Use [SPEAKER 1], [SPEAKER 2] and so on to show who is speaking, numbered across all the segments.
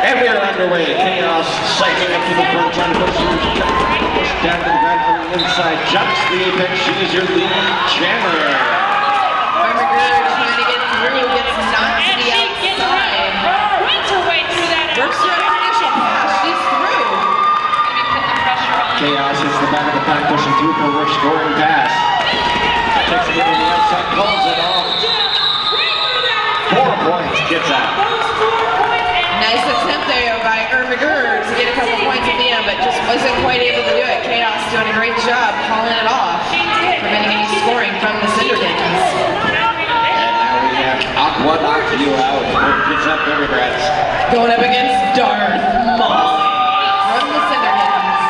[SPEAKER 1] And we are underway. Chaos cycling up to the front, trying to push down to the ground on the inside. Jumps the apex. She is your lead jammer.
[SPEAKER 2] Armagerd trying to get through, gets knocked to the outside.
[SPEAKER 3] Runs her way through that.
[SPEAKER 2] Works her initial pass. She's through.
[SPEAKER 3] Maybe put the pressure on.
[SPEAKER 1] Chaos hits the back of the pack, pushing through for her scoring pass. Takes it to the outside, calls it off. 4 points, Kitsap.
[SPEAKER 2] Nice attempt there by Armagerd to get a couple points at the end, but just wasn't quite able to do it. Chaos doing a great job calling it off, preventing any scoring from the Cinder Kittens.
[SPEAKER 1] And now we have Aqua knocked you out for Kitsap Brats.
[SPEAKER 2] Going up against Darth Maul from the Cinder Kittens.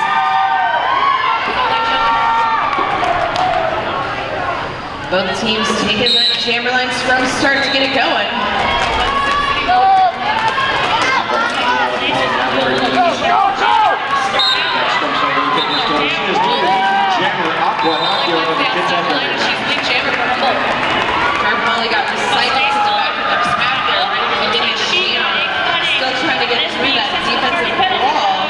[SPEAKER 2] Both teams taking that Chamberlain scrum start to get it going. Molly got recycled to the back of their smack there, ready to begin the jam. Still trying to get through that defensive wall.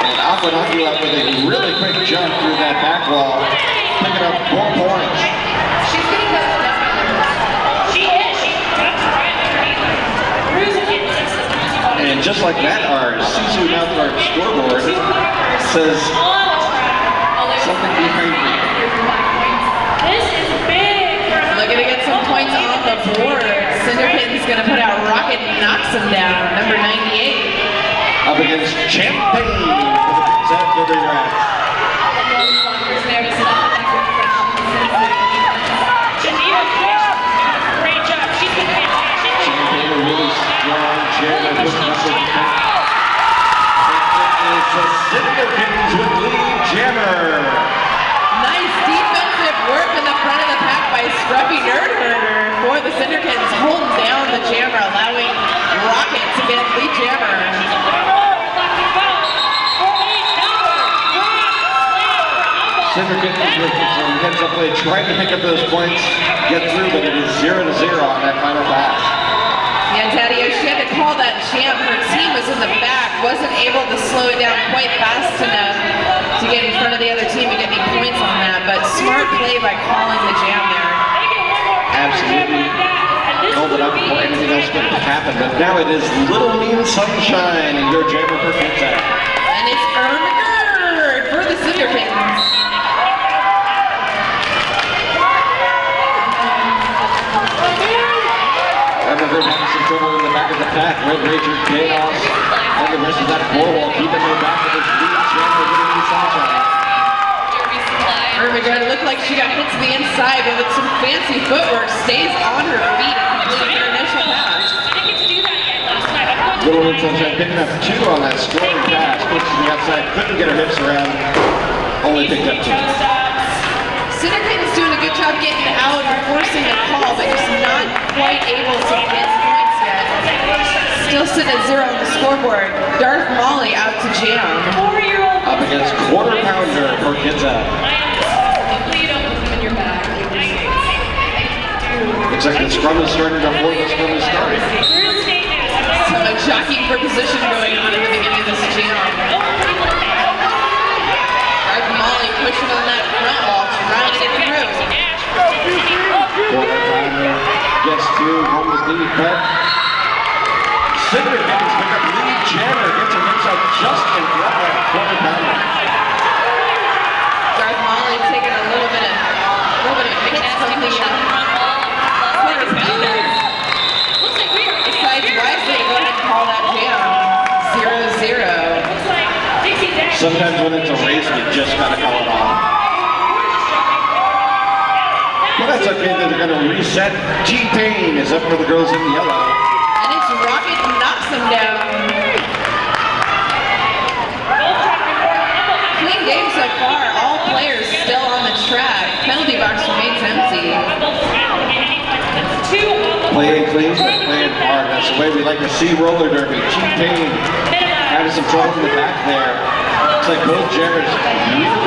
[SPEAKER 1] And Aqua knocked you out with a really quick jump through that back wall, picking up 4 points.
[SPEAKER 3] She's getting that stuff. She is. That's right underneath.
[SPEAKER 1] And just like that, our Sisu Mouthguard scoreboard says something behind me.
[SPEAKER 3] This is big for her.
[SPEAKER 2] Looking to get some points on the board. Cinder Kittens gonna put out Rocket and knocks him down, number 98.
[SPEAKER 1] Up against Champagne for the Kitsap Brats.
[SPEAKER 3] Great job. She's been fantastic.
[SPEAKER 1] Champagne, a really strong jammer, pushing up with the pack. It's the Cinder Kittens with lead jammer.
[SPEAKER 2] Nice defensive work in the front of the pack by Scruffy Nerdherder for the Cinder Kittens, holding down the jammer, allowing Rocket to get lead jammer.
[SPEAKER 1] Cinder Kittens with some heads up play, trying to pick up those points, get through, but it is 0-0 on that final pass.
[SPEAKER 2] Yeah, Daddy, she had to call that jam. Her team was in the back, wasn't able to slow it down quite fast enough to get in front of the other team and get any points on that, but smart play by calling the jam there.
[SPEAKER 1] Absolutely. Hold it up before anything else could happen, but now it is Little Mean Sunshine and your jammer for Kitsap.
[SPEAKER 2] And it's Armagerd for the Cinder Kittens.
[SPEAKER 1] Armagerd having some trouble in the back of the pack. Red Ranger, Chaos, and the rest of that 4 wall keeping their back of his lead jammer, Little Mean Sunshine.
[SPEAKER 2] Armagerd looked like she got hit to the inside, but with some fancy footwork, stays on her feet and completing her initial pass.
[SPEAKER 1] Little Mean Sunshine picking up 2 on that scoring pass, pushed to the outside, couldn't get her hips around, only picked up 2.
[SPEAKER 2] Cinder Kittens doing a good job getting out and forcing the call, but just not quite able to get points yet. Still sitting at 0 on the scoreboard. Darth Molly out to jam.
[SPEAKER 1] Up against Quarter Pounder for Kitsap. Looks like the scrum is starting before the scrum is starting.
[SPEAKER 2] Some jockeying for position going on at the beginning of this jam. Darth Molly pushing on that front wall, trying to get through.
[SPEAKER 1] Quarter Pounder gets through, home with lead, but Cinder Kittens pick up lead jammer, gets her hips up just in front of Quarter Pounder.
[SPEAKER 2] Darth Molly taking a little bit of hits from the Quarter Pounder. Decides wisely to go ahead and call that jam. 0-0.
[SPEAKER 1] Sometimes when it's a race, you just gotta call it off. Well, that's okay, they're gonna reset. T-Pain is up for the girls in yellow.
[SPEAKER 2] And it's Rocket knocks him down. Clean game so far. All players still on the track. Penalty box remains empty.
[SPEAKER 1] Playing clean, but playing hard. That's the way we like to see roller derby. T-Pain having some trouble in the back there. Looks like both jammers really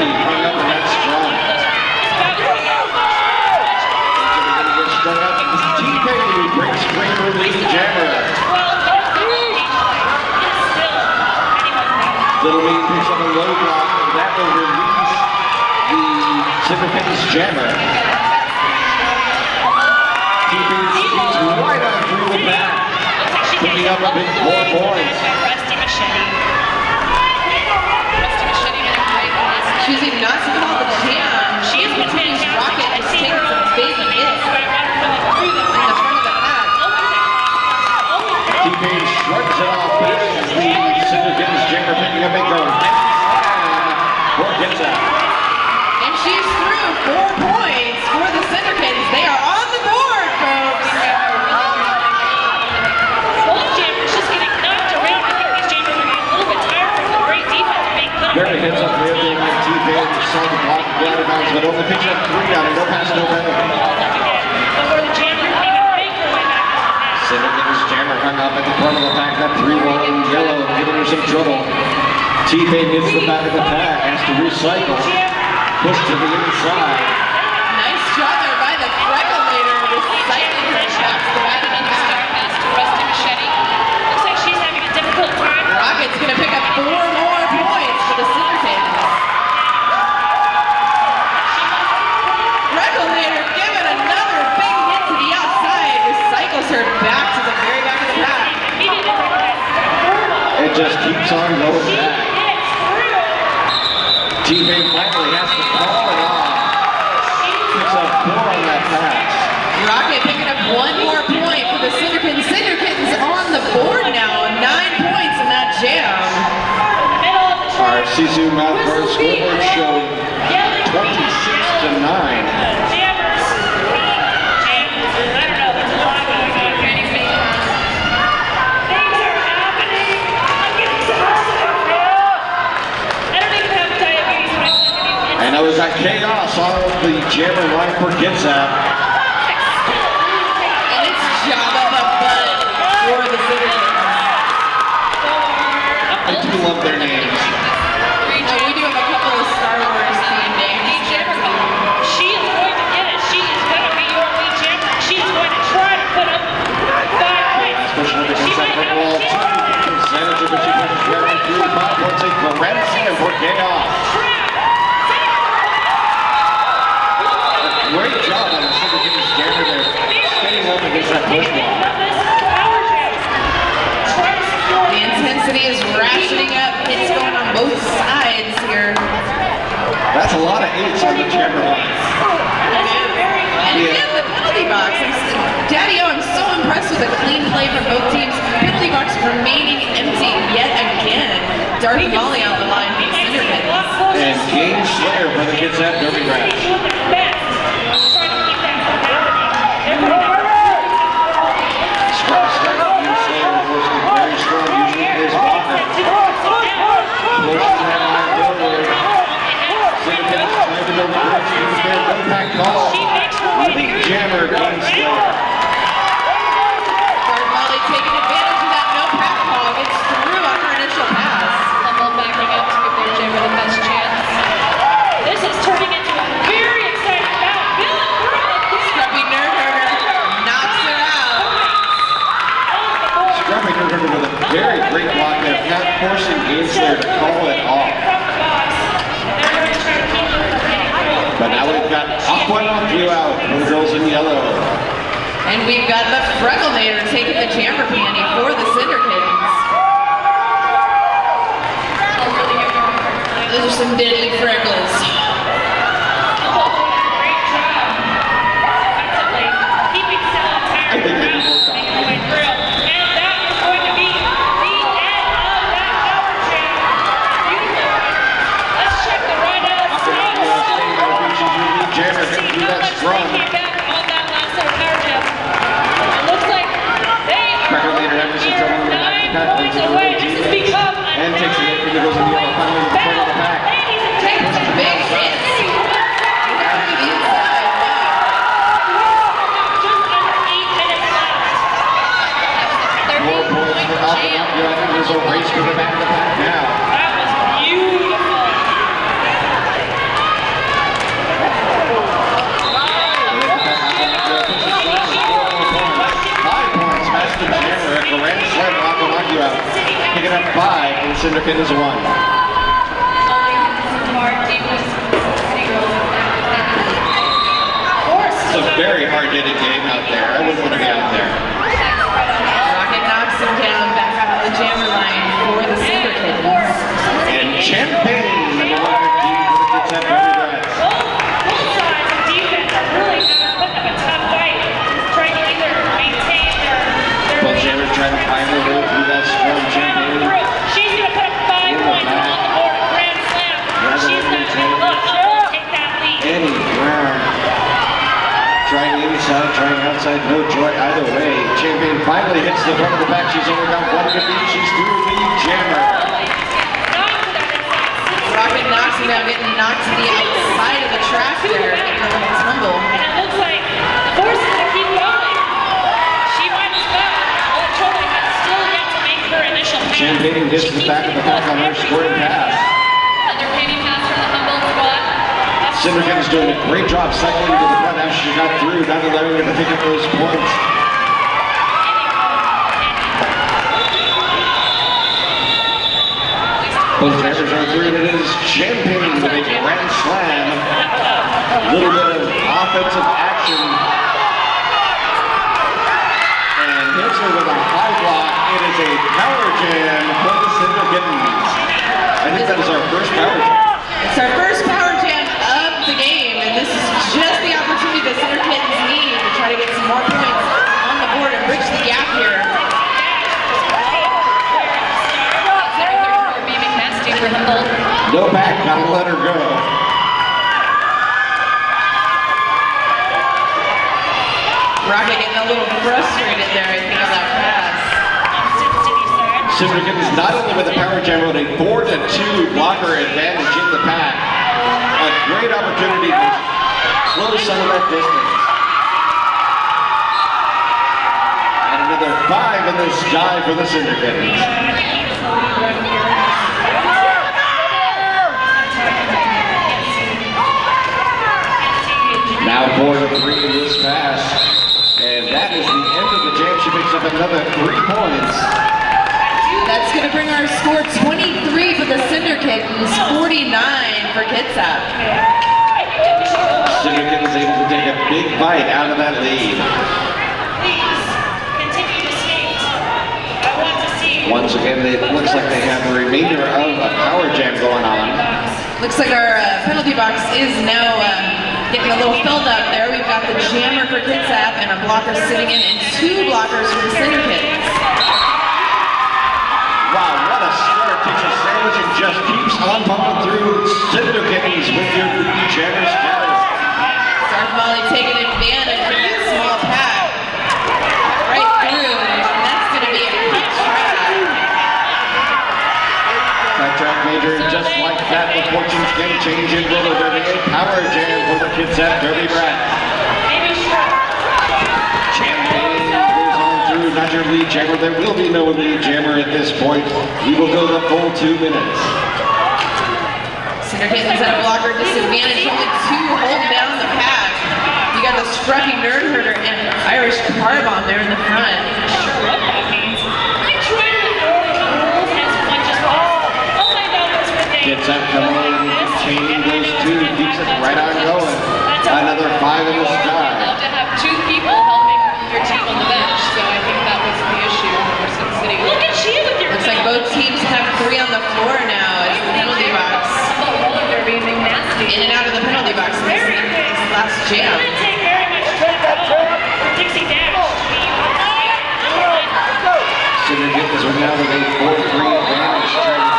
[SPEAKER 1] low block, and that will release the Cinder Kittens jammer. Keeping she's right on through the back, picking up a big 4 points.
[SPEAKER 2] Choosing not to call the jam. She is continuing Rocket to take some big hits in the front of the pack.
[SPEAKER 1] T-Pain shrugs it off back as the Cinder Kittens jammer picking up a go. For Kitsap.
[SPEAKER 2] And she's through 4 points for the Cinder Kittens. They are on the board, folks.
[SPEAKER 3] Both jammers just getting knocked around. I think these jammers are getting a little bit tired from the great defense being put up.
[SPEAKER 1] Barry hits up there, being like T-Pain, saw the block, out of bounds, but only picks up 3 out of no pass, no better.
[SPEAKER 3] Before the jammer can even make her way back to the pack.
[SPEAKER 1] Cinder Kittens jammer hung up at the front of the pack, that 3-1 yellow, giving her some trouble. T-Pain hits the back of the pack, has to recycle, push to the inside.
[SPEAKER 2] Nice job there by the Regulator, recycling her shots to the back of the pack.
[SPEAKER 3] Pass to Rusty Machete. Looks like she's having a difficult time.
[SPEAKER 2] Rocket's going to pick up 4 more points for the Cinder Kittens. Regulator giving another big hit to the outside, recycles her back to the very back of the pack.
[SPEAKER 1] It just keeps on going back. T-Pain finally has to call it off. Picks up 4 on that pass.
[SPEAKER 2] Rocket picking up 1 more point for the Cinder Kittens. Cinder Kittens on the board now, 9 points in that jam.
[SPEAKER 1] Our Sisu Math Bar scoreboard showing 26-9. And it was that chaos on the jammer line for Kitsap.
[SPEAKER 2] And it's Jabba the Butt for the Cinder Kittens.
[SPEAKER 1] I do love their names.
[SPEAKER 2] We do have a couple of Star Wars themed names.
[SPEAKER 3] She is going to get it. She is going to be your lead jammer. She is going to try to put up 5 points.
[SPEAKER 1] Especially the Kitsap pick wall. Percentage, but she pushes right through 5 points. A Brats and for chaos. Great job on the Cinder Kittens jammer there, staying up against that push block.
[SPEAKER 2] The intensity is ratcheting up. Hits going on both sides here.
[SPEAKER 1] That's a lot of 8s on the jammer line.
[SPEAKER 2] And again, the penalty box. Daddy-O, I'm so impressed with the clean play from both teams. Penalty box remaining empty yet again. Darby Molly on the line for the Cinder Kittens.
[SPEAKER 1] And Game Slayer for the Kitsap Derby Brats. Jammer Game Slayer.
[SPEAKER 2] Molly taking advantage of that no pack call. Gets through on her initial pass.
[SPEAKER 3] Level backing up to give their jammer the best chance. This is turning into a very exciting bout.
[SPEAKER 2] Scruffy Nerdhurger knocks her out.
[SPEAKER 1] Scruffy Nerdhurger with a very great block there, not forcing Game Slayer to call it off. But now we've got Aqua knocked you out for the girls in yellow.
[SPEAKER 2] And we've got the Fregulator taking the jammer panty for the Cinder Kittens. Those are some deadly freckles.
[SPEAKER 3] Great job. Defensively, keeping Sal entire ground, making her way through. And that is going to be the end of that power jam. Beautiful. Let's check the right out.
[SPEAKER 1] Jammer getting through that strong.
[SPEAKER 3] Came back on that last power jam. It looks like they are
[SPEAKER 1] Regulator having some trouble with the back
[SPEAKER 3] 9 points away. This has become a
[SPEAKER 1] and takes it in for the girls in yellow, finally in the front of the pack.
[SPEAKER 2] Taking some big hits. Through the inside.
[SPEAKER 3] Just under 8 minutes left.
[SPEAKER 1] 4 points for Aqua knocked you out. There's a race for the back of the pack now.
[SPEAKER 3] That was beautiful.
[SPEAKER 1] Picking up 5 and Cinder Kittens 1. very hard-hitting game out there. I wouldn't want to be out there.
[SPEAKER 2] Rocket knocks him down back out of the jammer line for the Cinder Kittens.
[SPEAKER 1] And Champagne, number 115 for the Kitsap Brats.
[SPEAKER 3] Both sides of defense are really putting up a tough fight, trying to either maintain their
[SPEAKER 1] Both jammers trying to find their way through that strong Champagne.
[SPEAKER 3] She's going to put up 5 points on the board, grand slam. She's not going to look to take that lead.
[SPEAKER 1] Annie Brown trying inside, trying outside, no joy either way. Champagne finally hits the front of the back. She's only got one defeat. She's through the jammer.
[SPEAKER 2] Rocket knocks him down, getting knocked to the outside of the track there, getting a little tumble.
[SPEAKER 3] And it looks like the force is going to keep going. She might as well, totally, but still yet to make her initial pass.
[SPEAKER 1] Champagne hits the back of the pack on her square pass.
[SPEAKER 3] Underpainting pass from the Humboldt squad.
[SPEAKER 1] Cinder Kittens doing a great job cycling to the front as she got through, not allowing her to pick up those points. Both jammers are through, and it is Champagne with a grand slam. A little bit of offensive action. And hits her with a high block. It is a power jam for the Cinder Kittens. I think that is our first power jam.
[SPEAKER 2] It's our first power jam of the game, and this is just the opportunity the Cinder Kittens need to try to get some more points on the board and bridge the gap here.
[SPEAKER 1] No back, gotta let her go.
[SPEAKER 2] Rocket getting a little frustrated there, I think, on that pass.
[SPEAKER 1] Cinder Kittens not only with the power jam, but a 4-2 blocker advantage in the pack. A great opportunity to close some of that distance. And another 5 in the sky for the Cinder Kittens. Now 4-3 in this pass. And that is the end of the jam. She picks up another 3 points.
[SPEAKER 2] That's going to bring our score 23 for the Cinder Kittens, 49 for Kitsap.
[SPEAKER 1] Cinder Kittens able to take a big bite out of that lead.
[SPEAKER 3] Please, continue to skate. I want to see.
[SPEAKER 1] Once again, it looks like they have the remainder of a power jam going on.
[SPEAKER 2] Looks like our penalty box is now getting a little filled up there. We've got the jammer for Kitsap and a blocker sitting in, and 2 blockers for the Cinder Kittens.
[SPEAKER 1] Wow, what a start. Takes a sandwich and just keeps on pumping through. Cinder Kittens with your jammer status.
[SPEAKER 2] Dark Molly taking advantage of that small pack. Right through, and that's going to be a quick track.
[SPEAKER 1] That track major, and just like that, the fortunes can change in roller derby. A power jam for the Kitsap Derby Brats. Champagne goes on through, not your lead jammer. There will be no lead jammer at this point. We will go the full 2 minutes.
[SPEAKER 2] Cinder Kittens at a blocker disadvantage, only 2 holding down the pack. You got the scruffy nerd herder and Irish carb on there in the front.
[SPEAKER 1] Kitsap coming in, containing those 2, keeps it right on going. Another 5 in the sky.
[SPEAKER 4] Love to have 2 people helping their team on the bench, so I think that was the issue for Sun City.
[SPEAKER 3] Look at you with your
[SPEAKER 2] Looks like both teams have 3 on the floor now as the penalty box.
[SPEAKER 4] Roller derby and being nasty.
[SPEAKER 2] In and out of the penalty box in this last jam.
[SPEAKER 3] It wouldn't take very much for Dixie Dash to be
[SPEAKER 1] Cinder Kittens are now with a 4-3 advantage, trying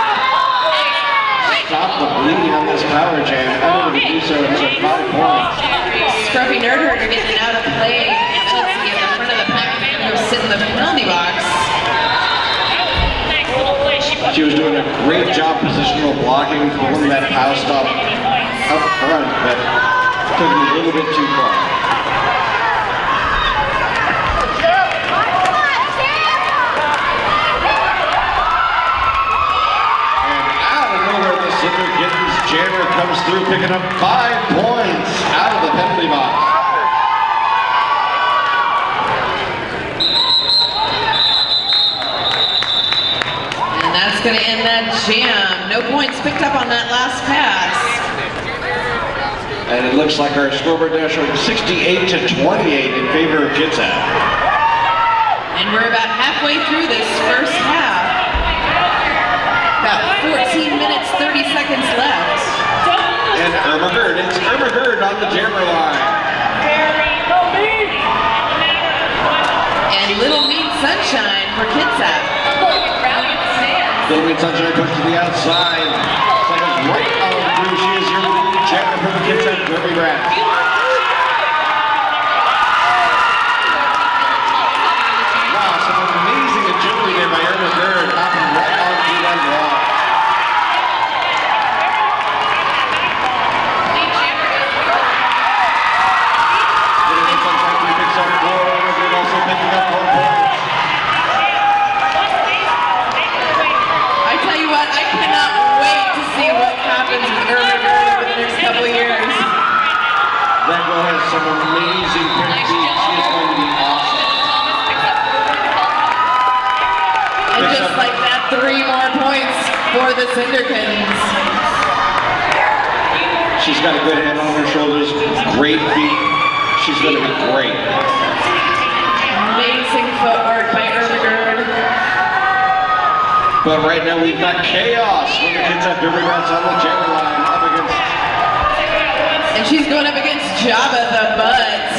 [SPEAKER 1] to stop the bleeding on this power jam. Unable to do so, another 5 points.
[SPEAKER 2] Scruffy nerd herder getting out of play. Chelsea in the front of the pack. Go sit in the penalty box.
[SPEAKER 3] nice little play.
[SPEAKER 1] She was doing a great job positional blocking, pulling that power stop up front, but took it a little bit too far. And out of nowhere, the Cinder Kittens jammer comes through, picking up 5 points out of the penalty box.
[SPEAKER 2] And that's going to end that jam. No points picked up on that last pass.
[SPEAKER 1] And it looks like our scoreboard now showing 68 to 28 in favor of Kitsap.
[SPEAKER 2] And we're about halfway through this first half. About 14 minutes, 30 seconds left.
[SPEAKER 1] And Irma Gerd, it's Irma Gerd on the jammer line.
[SPEAKER 2] And Little Mean Sunshine for Kitsap.
[SPEAKER 1] Little Mean Sunshine pushed to the outside. Someone's right on through. She is your lead jammer for the Kitsap Derby Brats. Wow, some amazing agility there by Irma Gerd, hopping right on through that wall. Little Mean Sunshine picks up 4. Irma Gerd also picking up 4 points.
[SPEAKER 2] I tell you what, I cannot wait to see what happens with Irma Gerd over the next couple of years.
[SPEAKER 1] That girl has some amazing quick feet. She is going to be awesome.
[SPEAKER 2] And just like that, 3 more points for the Cinder Kittens.
[SPEAKER 1] She's got a good head on her shoulders, great feet. She's going to be great.
[SPEAKER 2] Amazing footwork by Irma Gerd.
[SPEAKER 1] But right now we've got chaos when the Kitsap Derby Brats on the jammer line up against.
[SPEAKER 2] And she's going up against Jabba the Butt,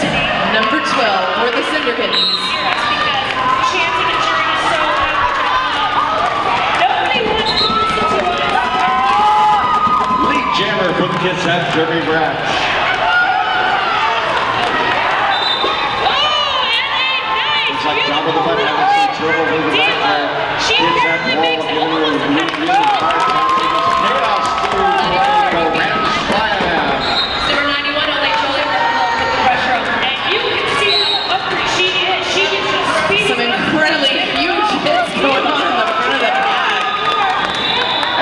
[SPEAKER 2] number 12 for the Cinder Kittens.
[SPEAKER 1] Lead jammer for the Kitsap Derby Brats. Looks like Jabba the Butt having some trouble with the back there. Kitsap wall giving her a reason 5 times. Chaos through play for Ram Slam.
[SPEAKER 4] Number 91, I'll make Jolie put the pressure on.
[SPEAKER 3] And you can see how hungry she is. She is just speeding.
[SPEAKER 2] Some incredibly huge hits going on in the front of the pack.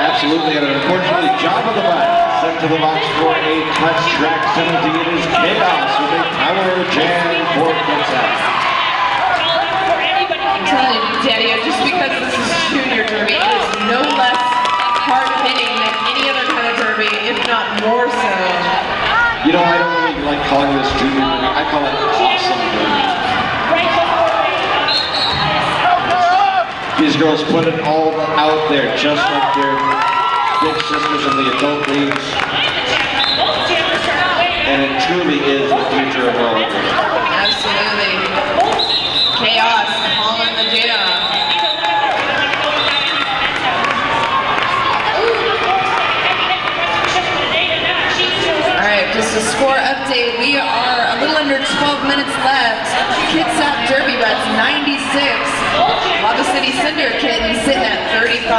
[SPEAKER 1] Absolutely, and unfortunately, Jabba the Butt sent to the box for a touch track penalty. It is chaos with a power jam for Kitsap.
[SPEAKER 2] I'm telling you, Daddy, just because this is junior derby, it is no less hard-hitting than any other kind of derby, if not more so.
[SPEAKER 1] You know, I don't really like calling this junior derby. I call it awesome derby. These girls put it all out there, just like their big sisters in the adult leagues. And it truly is the future of roller derby.
[SPEAKER 2] Absolutely. Chaos, calling the jam. Alright, just a score update. We are a little under 12 minutes left. Kitsap Derby Brats 96. Lava City Cinder Kittens sitting at 35.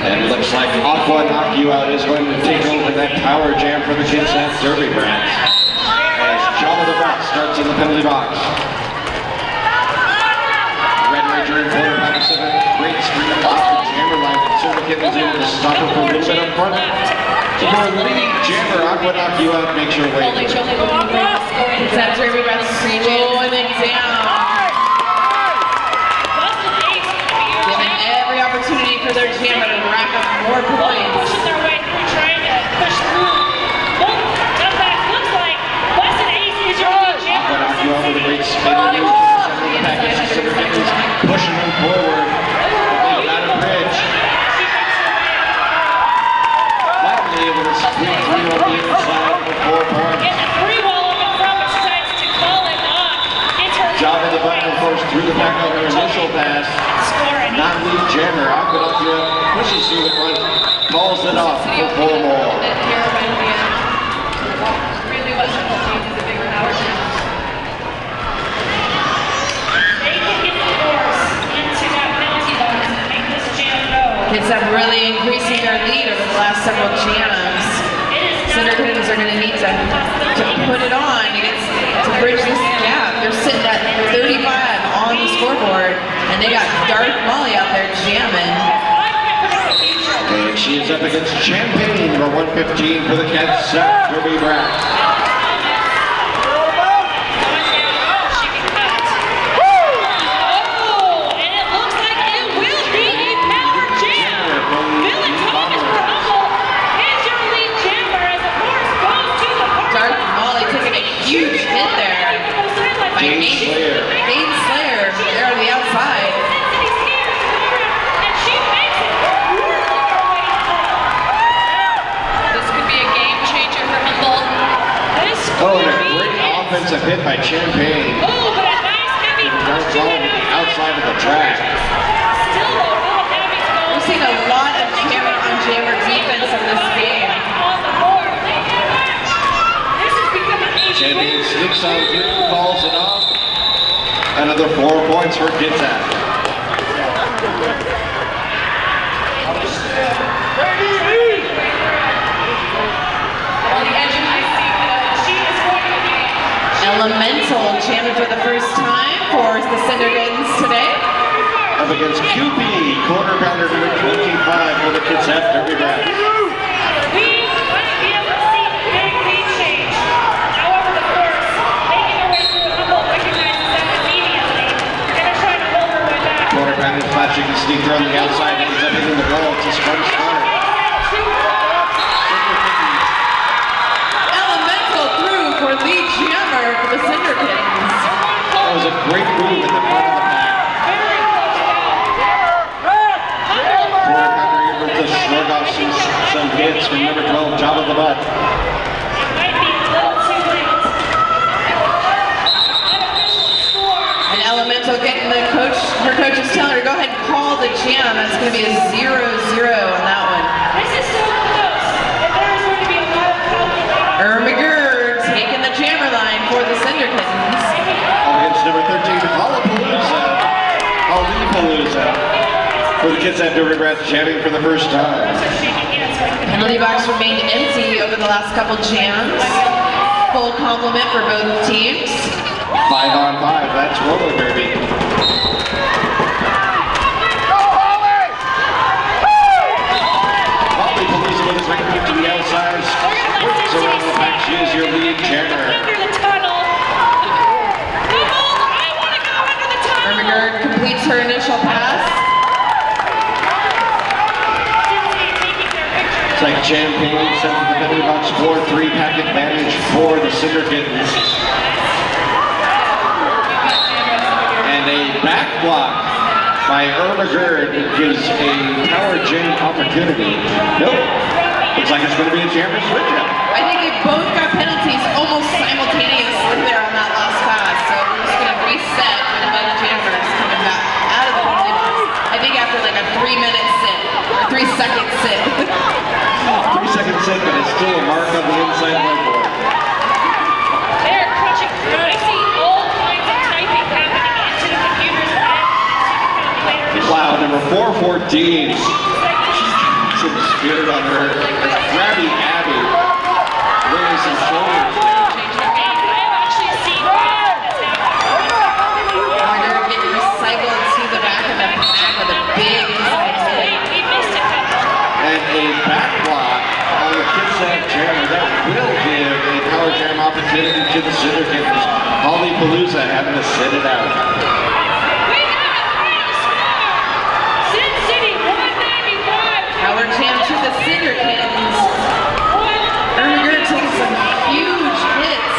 [SPEAKER 1] And it looks like Aqua Knock You Out is going to take over that power jam for the Kitsap Derby Brats. As Jabba the Butt starts in the penalty box. Red Ranger and Florida Pacific, great screen off the jammer line. Cinder Kittens able to stop her for a little bit up front. So for the lead jammer, Aqua Knock You Out makes her way.
[SPEAKER 4] Only Jolie will be the scoring.
[SPEAKER 2] Kitsap Derby Brats slowing it down. Giving every opportunity for their jammer to rack up more points.
[SPEAKER 3] Pushing their way through, trying to push through. Looks like Weston Ace is your lead
[SPEAKER 1] Aqua
[SPEAKER 3] jammer.
[SPEAKER 1] Knock You Out with a great spin and move to the center of the package. Cinder Kittens pushing them forward. They got a bridge. Finally able to squeeze through on the inside for 4 points.
[SPEAKER 3] Getting a 3-wall up in front, but decides to call it on. It's her
[SPEAKER 1] Jabba the Butt, of course, through the back on her initial pass.
[SPEAKER 3] scoring.
[SPEAKER 1] Not lead jammer. Aqua Knock You Out pushes through the front, calls it off for 4 more.
[SPEAKER 4] Really wasn't the big power jam.
[SPEAKER 3] They can get the force into that penalty box and make this jam go.
[SPEAKER 2] Kitsap really increasing their lead over the last several jams. Cinder Kittens are going to need to put it on to bridge this gap. They're sitting at 35 on the scoreboard, and they got Darth Molly out there jamming.
[SPEAKER 1] And she is up against Champagne, number 115 for the Kitsap Derby Brats.
[SPEAKER 3] She can cut. Oh, and it looks like it will be a power jam.
[SPEAKER 1] offensive hit by Champagne.
[SPEAKER 3] Oh, but a nice heavy punch to
[SPEAKER 1] All
[SPEAKER 3] the
[SPEAKER 1] over the outside of the track.
[SPEAKER 3] Still a little heavy to go.
[SPEAKER 2] We've seen a lot of jammer on jammer defense in this game.
[SPEAKER 3] On the board. This is becoming a
[SPEAKER 1] Champagne sneaks on through, calls it off. Another 4 points for Kitsap.
[SPEAKER 4] On the edge of my seat,
[SPEAKER 3] She is going to be
[SPEAKER 2] Elemental jamming for the first time for the Cinder Kittens today.
[SPEAKER 1] Up against QP, quarter pounder number 25 for the Kitsap Derby Brats.
[SPEAKER 3] We might be able to see a big lead change. However, the force making her way through Humboldt recognizes that immediately. Gonna try to hold her way back.
[SPEAKER 1] Quarter pounder flashing the sneaker on the outside, ends up hitting the ball. It's a strong start.
[SPEAKER 2] Elemental through for lead jammer for the Cinder Kittens.
[SPEAKER 1] That was a great move in the front of the pack.
[SPEAKER 3] Very close
[SPEAKER 1] Quarter pounder able to shrug off some hits from number 12, Job of the Butt.
[SPEAKER 3] might be a little too late. Unofficial score.
[SPEAKER 2] And Elemental getting her coach is telling her, go ahead and call the jam. That's going to be a 0-0 on that one.
[SPEAKER 3] This is so close. And there is going to be a lot of calculating.
[SPEAKER 2] Ermagerd taking the jammer line for the Cinder Kittens.
[SPEAKER 1] Up against number 13, Palooza. For the Kitsap Derby Brats, jamming for the first time.
[SPEAKER 2] Penalty box remained empty over the last couple jams. Full complement for both teams.
[SPEAKER 1] 5-on-5, that's roller derby. Holly Palooza with his record to the outside. Works around the pack. She is your lead jammer.
[SPEAKER 3] Under the tunnel. I want to go under the tunnel.
[SPEAKER 2] Ermagerd completes her initial pass.
[SPEAKER 1] It's like Champagne sent to the penalty box 4-3 pack advantage for the Cinder Kittens. And a back block by Ermagerd gives a power jam opportunity. Nope. Looks like it's going to be a jammer switch up.
[SPEAKER 2] I think they both got penalties almost simultaneously there on that last pass. So we're just going to reset with both jammers coming back out of the penalty box. I think after like a 3-minute sit or 3-second sit.
[SPEAKER 1] 3-second set, but it's still a mark on the inside whiteboard.
[SPEAKER 3] They're crunching through. I see all kinds of typing happening into the computers and into the calculator.
[SPEAKER 1] Wow, number 414. Some spirit on her. Grabby Abby. Laying some shoulders down.
[SPEAKER 3] I've actually seen this happen.
[SPEAKER 2] Ermagerd getting recycled to the back of the pack with a big inside hit.
[SPEAKER 3] We missed a couple.
[SPEAKER 1] And a back block on the Kitsap jammer. That will give a power jam opportunity to the Cinder Kittens. Holly Palooza having to sit it out.
[SPEAKER 3] We got a final score. Sin City 195.
[SPEAKER 2] Power jam to the Cinder Kittens. Ermagerd taking some huge hits.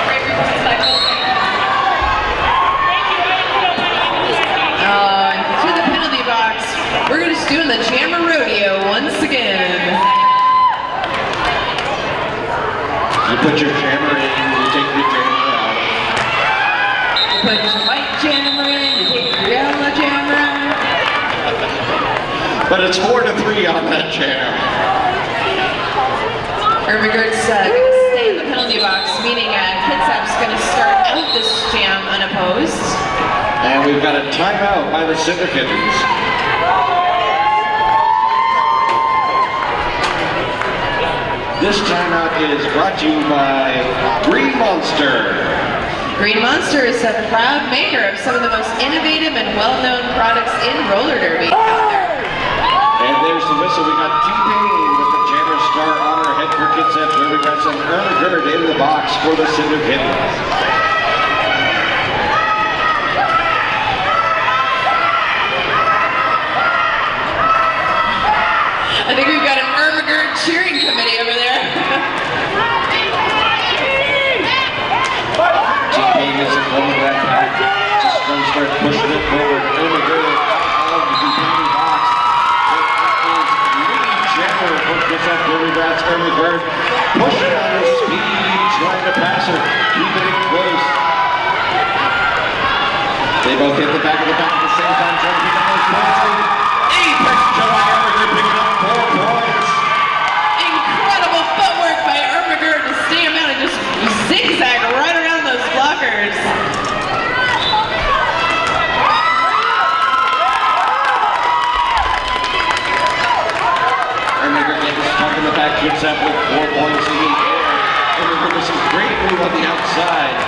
[SPEAKER 3] Thank you. I put up money into this game.
[SPEAKER 2] To the penalty box. We're just doing the jammer rodeo once again.
[SPEAKER 1] You put your jammer in, you take your jammer out.
[SPEAKER 2] You put your white jammer in, you take your yellow jammer out.
[SPEAKER 1] But it's 4-3 on that jam.
[SPEAKER 2] Ermagerd's going to stay in the penalty box, meaning Kitsap's going to start out this jam unopposed.
[SPEAKER 1] And we've got a timeout by the Cinder Kittens. This timeout is brought to you by Green Monster.
[SPEAKER 2] Green Monster is a proud maker of some of the most innovative and well-known products in roller derby out there.
[SPEAKER 1] And there's the whistle. We got T-Pain with the Jammer Star on her head for Kitsap Derby Brats, and Ermagerd in the box for the Cinder Kittens.
[SPEAKER 2] I think we've got an Ermagerd cheering committee over there.
[SPEAKER 1] T-Pain is in front of that pack. Just going to start pushing it forward. Ermagerd out of the penalty box. It is leading Jammer for Kitsap Derby Brats. Ermagerd pushing on his speed, trying to pass her. Keeping it close. They both hit the back of the back at the same time, trying to pick up those points. Apex July Ermiger picking up 4 points.
[SPEAKER 2] Incredible footwork by Ermiger to stay him out and just zigzag right around those blockers.
[SPEAKER 1] Ermiger gets stuck in the back, Kitsap with 4 points in the air. Ermiger with some great move on the outside.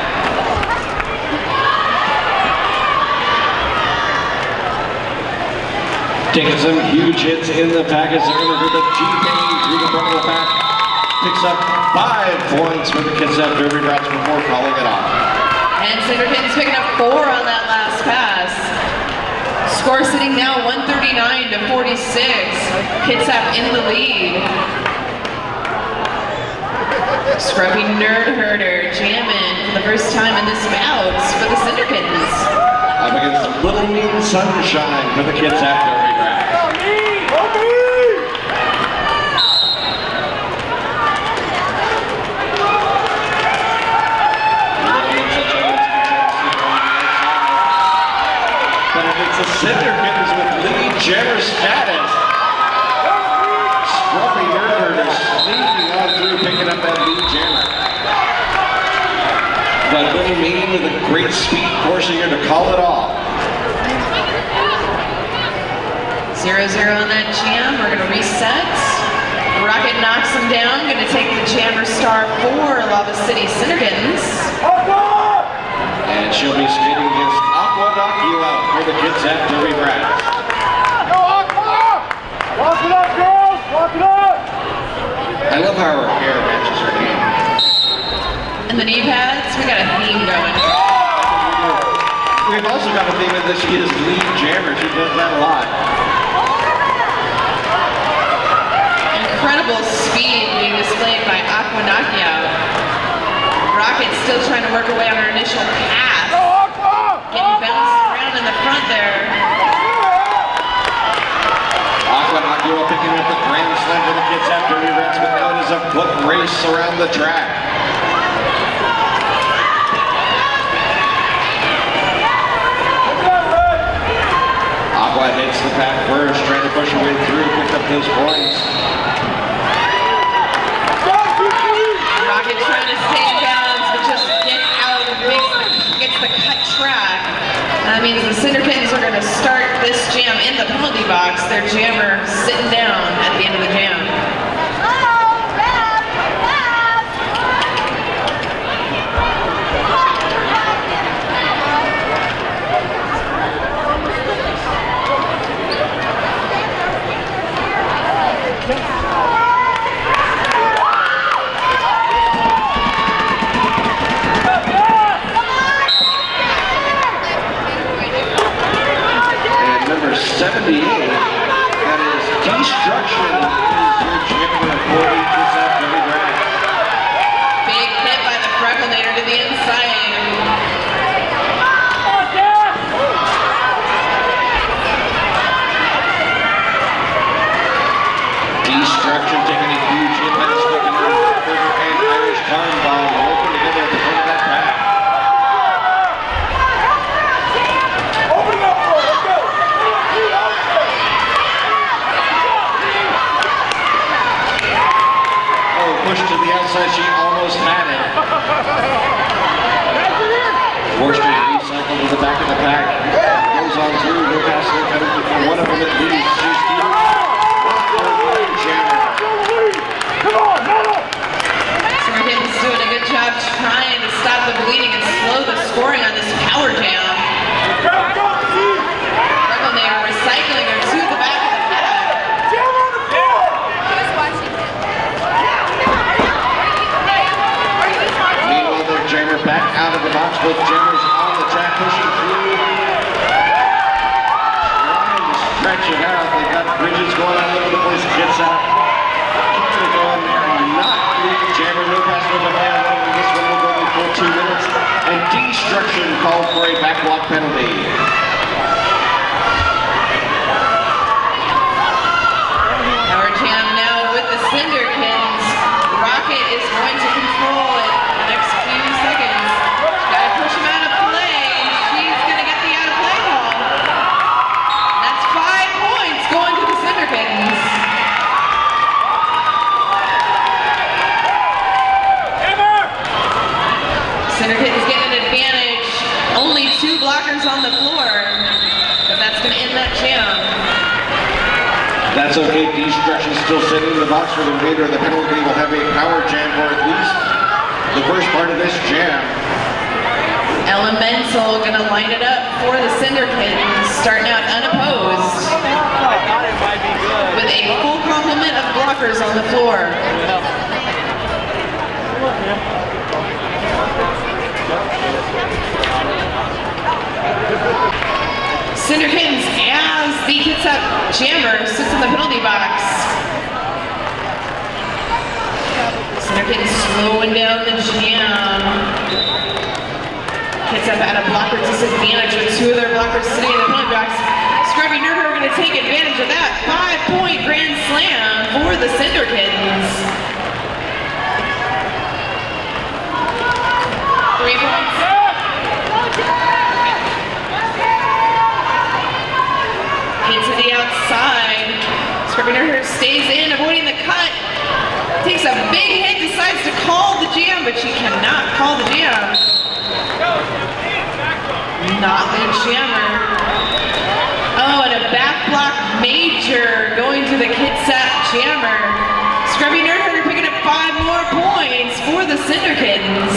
[SPEAKER 1] Taking some huge hits in the pack as Ermiger the G-Pain through the front of the pack. Picks up 5 points for the Kitsap Derby Brats before calling it off.
[SPEAKER 2] And Cinder Kittens picking up 4 on that last pass. Score sitting now 139 to 46. Kitsap in the lead. Scruffy Nerd Herder jamming for the first time in this bout for the Cinder Kittens.
[SPEAKER 1] Up against Little Mean Sunshine for the Kitsap Derby Brats. It's the Cinder Kittens with lead jammer status. Scruffy Nerd is sneaking on through, picking up that lead jammer. But Little Mean with a great speed, forcing her to call it off.
[SPEAKER 2] 0-0 on that jam. We're going to reset. Rocket knocks him down. Going to take the jammer star for Lava City Cinder Kittens.
[SPEAKER 1] And she'll be skating against Aqua Knock You Out for the Kitsap Derby Brats.
[SPEAKER 5] Go Aqua! Walk it up, girls! Walk it up!
[SPEAKER 1] I love how her hair matches her name.
[SPEAKER 2] And the knee pads, we got a theme going.
[SPEAKER 1] We've also got a theme that she is lead jammer. She does that a lot.
[SPEAKER 2] Incredible speed being displayed by Aqua Knockout. Rocket's still trying to work away on her initial pass. Getting bounced around in the front there.
[SPEAKER 1] Aqua Knock You Out picking up the grand slam for the Kitsap Derby Brats, but now it is a foot race around the track. Aqua hits the pack first, trying to push her way through, picked up those points.
[SPEAKER 2] Rocket trying to stay in balance, but just get out and gets the cut track. That means the Cinder Kittens are going to start this jam in the penalty box. Their jammer sitting down at the end of the jam.
[SPEAKER 1] And number 78, that is Destruction, is your jammer for the Kitsap Derby Brats.
[SPEAKER 2] Big hit by the Frecklenator to the inside.
[SPEAKER 1] Destruction taking a huge hit by the smoking and Irish Time Bomb working together at the front of that pack.
[SPEAKER 5] Open up, let's go!
[SPEAKER 1] Oh, pushed to the outside, she almost had it. Forced to recycle to the back of the pack. Goes on through, no pass, no penalty for one of them at least. She's through.
[SPEAKER 5] Come on, Metal!
[SPEAKER 2] Cinder Kittens doing a good job trying to stop the bleeding and slow the scoring on this power jam. Frecklenator recycling her to the back of the pack.
[SPEAKER 5] Jam on the floor!
[SPEAKER 1] Meanwhile, their jammer back out of the box. Both jammers on the track pushing through. Trying to stretch it out. They've got bridges going all over the place. Gets out. Keeps it going there. Not leaving jammer. No pass, no banana. This one will go in for 2 minutes. And Destruction called for a back block penalty.
[SPEAKER 2] Power jam now with the Cinder Kittens. Rocket is going to control it the next few seconds. She's got to push him out of play. She's going to get the out of
[SPEAKER 1] That's okay. Destruction still sitting in the box for the remainder of the penalty. Will have a power jam for at least the first part of this jam.
[SPEAKER 2] Elemental gonna line it up for the Cinder Kittens, starting out unopposed with a full complement of blockers on the floor. Cinder Kittens as the Kitsap jammer sits in the penalty box. Cinder Kittens slowing down the jam. Kitsap at a blocker disadvantage with two of their blockers sitting in the penalty box. Scrubby Nerd are going to take advantage of that. 5-point grand slam for the Cinder Kittens. 3 points. To the outside. Scrubby Nerd stays in, avoiding the cut. Takes a big hit, decides to call the jam, but she cannot call the jam. Not the jammer. Oh, and a back block major going to the Kitsap jammer. Scrubby Nerd picking up 5 more points for the Cinder Kittens.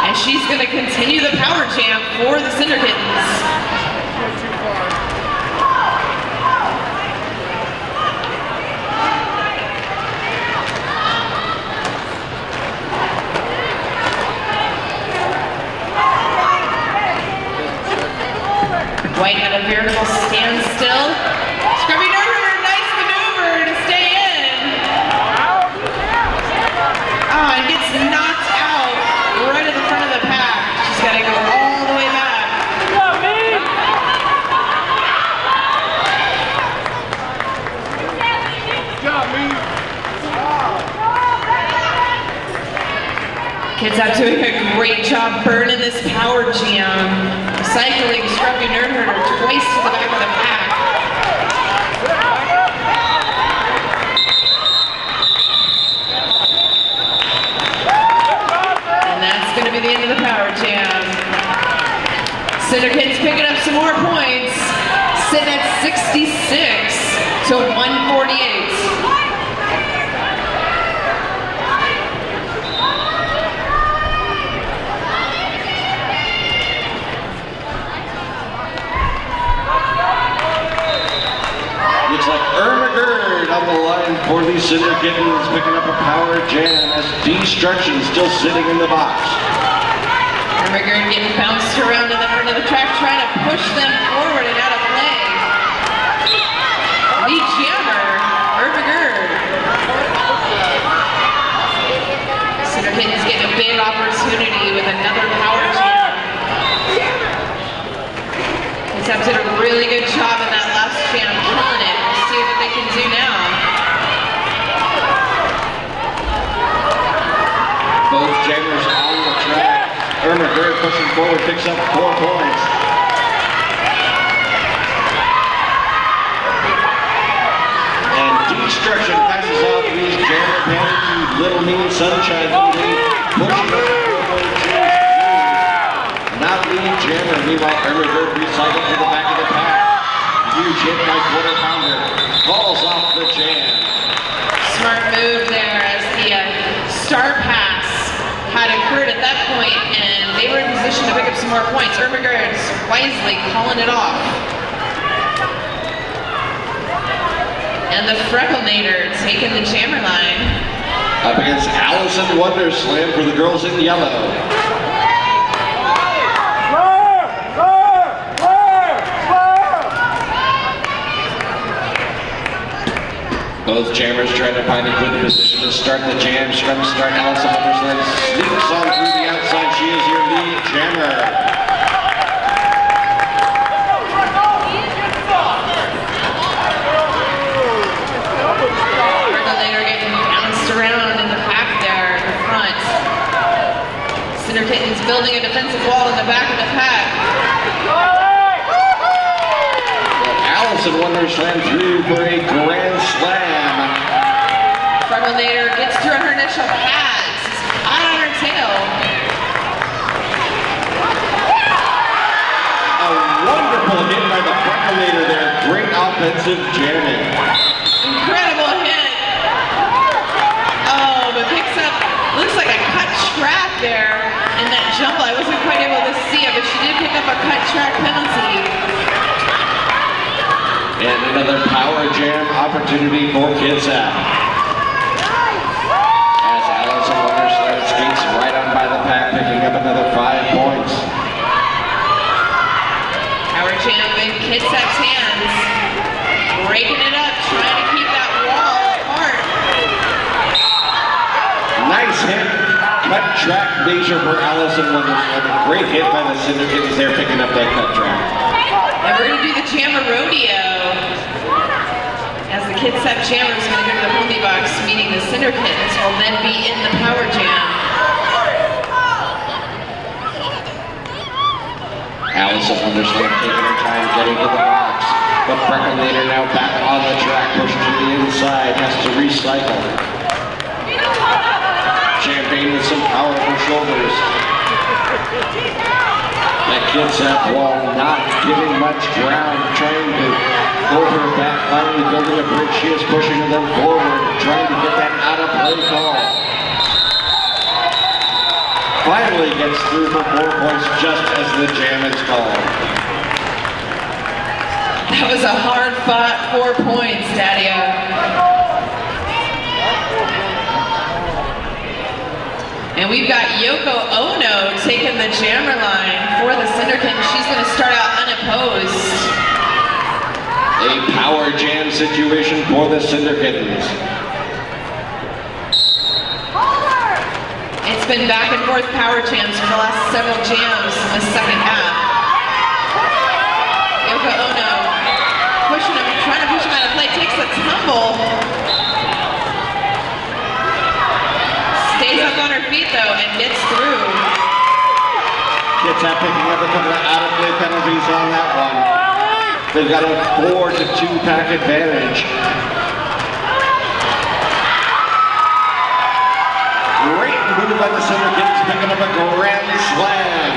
[SPEAKER 2] And she's going to continue the power jam for the Cinder Kittens. White at a veritable standstill. Scrubby Nerd, nice maneuver to stay in. Oh, and gets knocked out right at the front of the pack. She's got to go all the way back. Kitsap doing a great job burning this power jam. Cycling Scrubby Nerd Herder twice to the back of the pack. And that's going to be the end of the power jam. Cinder Kittens picking up some more points, sitting at 66 to 148.
[SPEAKER 1] On the line for the Cinder Kittens, picking up a power jam as Destruction still sitting in the box.
[SPEAKER 2] Ermagerd getting bounced around in the front of the track, trying to push them forward and out of play. The jammer, Ermagerd. Cinder Kittens getting a big opportunity with another power jam. Kitsap did a really good job in that last jam, killing it. We'll see what they can do now.
[SPEAKER 1] Both jammers on the track. Ermagerd pushing forward, picks up 4 points. And Destruction passes off these jammer panic to Little Mean Sunshine. Pushing up not leading jammer. Meanwhile, Ermagerd recycled to the back of the pack. Huge hit by quarter pounder. Falls off the jam.
[SPEAKER 2] Smart move there as the star pass had occurred at that point, and they were in position to pick up some more points. Ermagerd wisely calling it off. And the Frecklenator taking the jammer line.
[SPEAKER 1] Up against Allison Wonderslam for the girls in yellow. Both jammers trying to find a good position to start the jam. Scrum start. Allison Wonderslam sneaks on through the outside. She is your lead jammer.
[SPEAKER 2] Frecklenator getting bounced around in the pack there in the front. Cinder Kittens building a defensive wall in the back of the pack.
[SPEAKER 1] Allison Wonderslam through for a grand slam.
[SPEAKER 2] Frecklenator gets through on her initial pass. Hot on her tail.
[SPEAKER 1] A wonderful hit by the Frecklenator there. offensive jamming.
[SPEAKER 2] Incredible hit. Oh, but picks up, looks like a cut track there in that jumble. I wasn't quite able to see it, but she did pick up a cut track penalty.
[SPEAKER 1] And another power jam opportunity for Kitsap. As Allison Wondersled skates right on by the pack, picking up another 5 points.
[SPEAKER 2] Power jam in Kitsap's hands. Breaking it up, trying to keep that wall apart.
[SPEAKER 1] Nice hit. Cut track measure for Allison Wondersled. A great hit by the Cinder Kittens there, picking up that cut track.
[SPEAKER 2] And we're going to do the Jammer Rodeo. As the Kitsap Jammer is going to go to the penalty box, meeting the Cinder Kittens will then be in the Power Jam.
[SPEAKER 1] Allison Wondersled taking her time getting to the box. But Breckenlader now back on the track, pushed to the inside, has to recycle. Champagne with some powerful shoulders. That Kitsap wall not giving much ground, trying to hold her back, finally building a bridge. She is pushing them forward, trying to get that out of play call. Finally gets through for 4 points just as the jam is called.
[SPEAKER 2] That was a hard fought 4 points, Daddy-O. And we've got Yoko Ono taking the jammer line for the Cinder Kittens. She's going to start out unopposed.
[SPEAKER 1] A power jam situation for the Cinder Kittens.
[SPEAKER 2] It's been back and forth power jams for the last several jams in the second half. Yoko Ono pushing him, trying to push him out of play, takes a tumble. Stays up on her feet though and gets through.
[SPEAKER 1] Kitsap picking up a couple of out-of-play penalties on that one. They've got a 4-2 pack advantage. Great move by the Cinder Kittens, picking up a grand slam.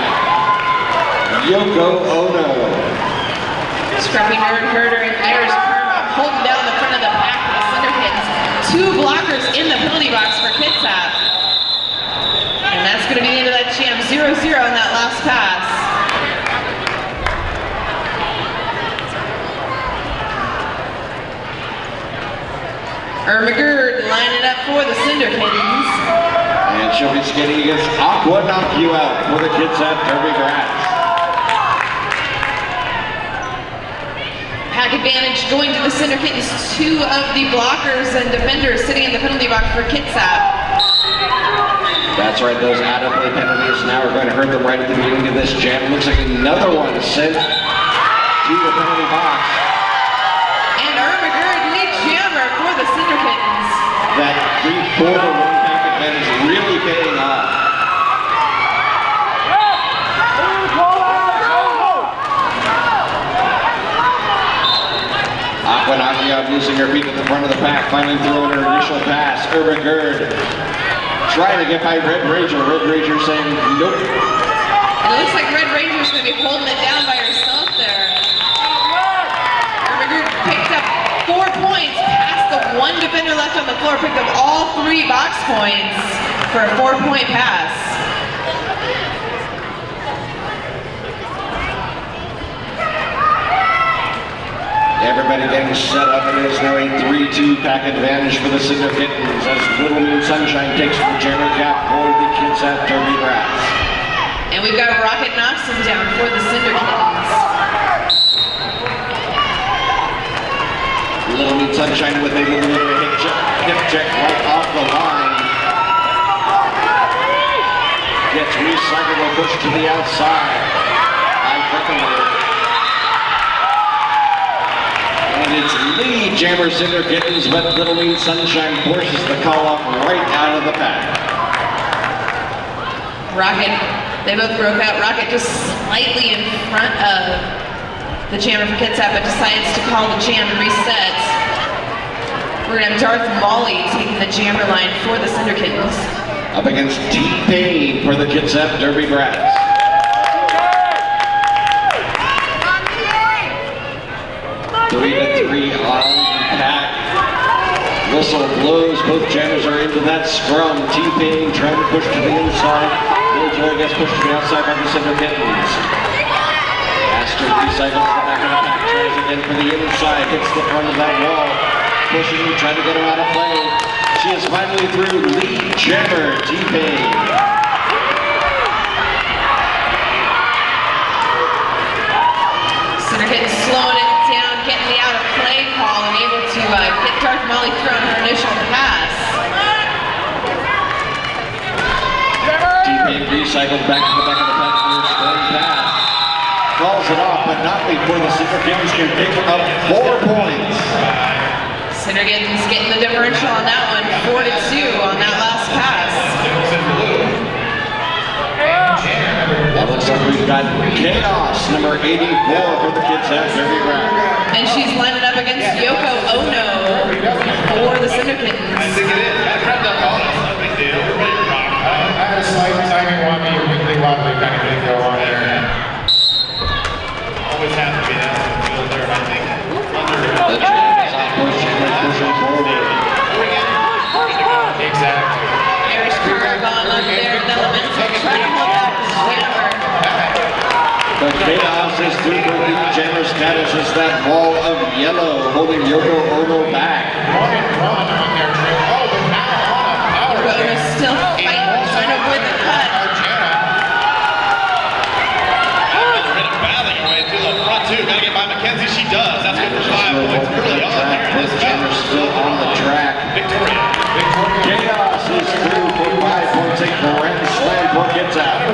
[SPEAKER 1] Yoko Ono.
[SPEAKER 2] Scruffy nerd herder and Irish Karma holding down the front of the pack for the Cinder Kittens. 2 blockers in the penalty box for Kitsap. And that's going to be the end of that jam. 0-0 on that last pass. Ermagerd lining up for the Cinder Kittens.
[SPEAKER 1] And she'll be skating against Aqua Knock You Out for the Kitsap Derby Brats.
[SPEAKER 2] Pack advantage going to the Cinder Kittens. 2 of the blockers and defenders sitting in the penalty box for Kitsap.
[SPEAKER 1] That's right, those out-of-play penalties now are going to hurt them right at the beginning of this jam. Looks like another one sent to the penalty box.
[SPEAKER 2] And Ermagerd lead jammer for the Cinder Kittens.
[SPEAKER 1] That 3-4-1 pack advantage really paying off. Aqua knocking out, losing her feet at the front of the pack, finally throwing her initial pass. Ermagerd trying to get by Red Ranger. Red Ranger saying nope.
[SPEAKER 2] And it looks like Red Ranger's going to be holding it down by herself there. Ermagerd picked up 4 points, past the 1 defender left on the floor, picked up all 3 box points for a 4-point pass.
[SPEAKER 1] Everybody getting set up, and it is now a 3-2 pack advantage for the Cinder Kittens as Little Moon Sunshine takes the jammer cap for the Kitsap Derby Brats.
[SPEAKER 2] And we've got Rocket knocks him down for the Cinder Kittens.
[SPEAKER 1] Little Moon Sunshine with a little bit of a hip check right off the line. Gets recycled and pushed to the outside. By Breckenlader. And it's lead jammer Cinder Kittens, but Little Moon Sunshine forces the call up right out of the pack.
[SPEAKER 2] Rocket, they both broke out. Rocket just slightly in front of the jammer for Kitsap, but decides to call the jam and resets. We're going to have Darth Molly taking the jammer line for the Cinder Kittens.
[SPEAKER 1] Up against T-Pain for the Kitsap Derby Brats. 3-3 on pack. Whistle blows, both jammers are into that scrum. T-Pain trying to push to the inside. Joy gets pushed to the outside by the Cinder Kittens. Astor recycles the back of the pack, tries again for the inside, hits the front of that wall. Pushing, trying to get her out of play. She is finally through. Lead jammer, T-Pain.
[SPEAKER 2] Cinder Kittens slowing it down, getting the out of play call, and able to get Dark Molly through on her initial pass.
[SPEAKER 1] T-Pain recycled back to the back of the pack for a strong pass. Calls it off, but not before the Cinder Kittens can pick up 4 points.
[SPEAKER 2] Cinder Kittens getting the differential on that one, 4-2 on that last pass.
[SPEAKER 1] That looks like we've got Chaos, number 84 for the Kitsap Derby Rack.
[SPEAKER 2] And she's lining up against Yoko Ono for the Cinder Kittens.
[SPEAKER 6] I had a slight timing wobbly or wiggly wobbly kind of thing go on there. Always have to be that field there, I think.
[SPEAKER 1] The jam is on pushing forward.
[SPEAKER 6] Exactly.
[SPEAKER 2] Irish Cougar gone up there in elementary, trying to hold out the jammer.
[SPEAKER 1] The Chaos is through for the jammer status as that ball of yellow holding Yoko Ono back.
[SPEAKER 6] Run on their trip. Oh, but now on a power
[SPEAKER 2] Yoko Ono's still fighting, trying to avoid the cut.
[SPEAKER 6] Battling her way through the front too. Gotta get by Mackenzie. She does. That's good for 5 points. Early on there in this
[SPEAKER 1] jammer still on the track.
[SPEAKER 6] Victoria.
[SPEAKER 1] Chaos is through for 5 points. A grand slam for Kitsap.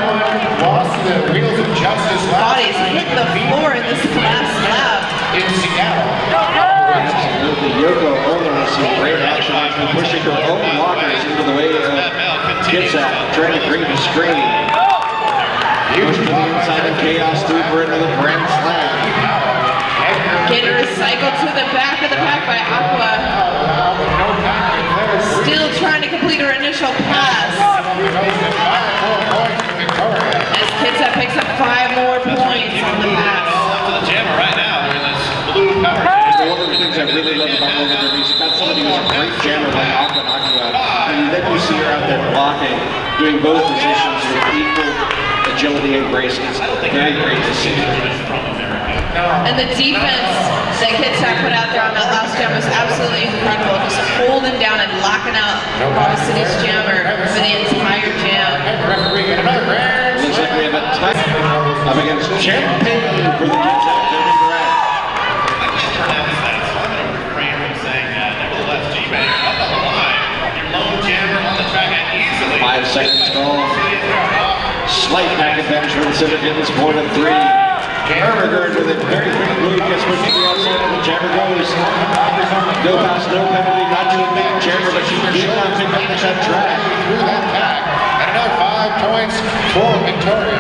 [SPEAKER 6] Lost the wheels of justice
[SPEAKER 2] Bodies hit the floor in this last lap.
[SPEAKER 6] in Seattle.
[SPEAKER 1] Absolutely, Yoko Ono with some great action after pushing her own blockers into the way of Kitsap, trying to create a screen. Push to the inside of Chaos through for another grand slam.
[SPEAKER 2] Getting recycled to the back of the pack by Aqua. Still trying to complete her initial pass. As Kitsap picks up 5 more points on the pass.
[SPEAKER 6] Up to the jammer right now. They're in this blue power.
[SPEAKER 1] One of the things I really love about Logan Derby is you've got somebody who's a great jammer like Aqua knocking out. And then you see her out there blocking, doing both positions with equal agility and grace. It's very great to see.
[SPEAKER 2] And the defense that Kitsap put out there on that last jam was absolutely incredible. Just holding down and locking out Water City's jammer for the entire jam.
[SPEAKER 1] Looks like we have a tie up against Champagne for the Kitsap Derby Rack.
[SPEAKER 6] Saying that, nevertheless, G-Man up on the line. Your lone jammer on the track and easily.
[SPEAKER 1] 5 seconds gone. Slight back advantage for the Cinder Kittens, 4-3. Ermagerd with a very quick move gets pushed to the outside and the jammer goes. No pass, no penalty, not to the main jammer, but she did not pick up the track.
[SPEAKER 6] Through that pack. And another 5 points for Victoria.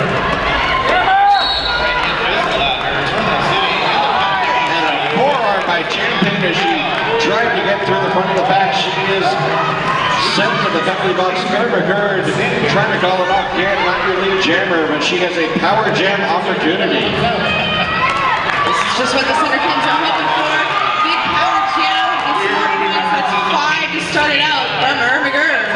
[SPEAKER 1] And a forearm by Champagne as she tried to get through the front of the pack. She is sent to the penalty box. Ermagerd trying to call it off. Again, not your lead jammer, but she has a power jam opportunity.
[SPEAKER 2] This is just what the Cinder Kittens are hoping for. Big power jam. Gets more points. That's 5 to start it out from Ermagerd.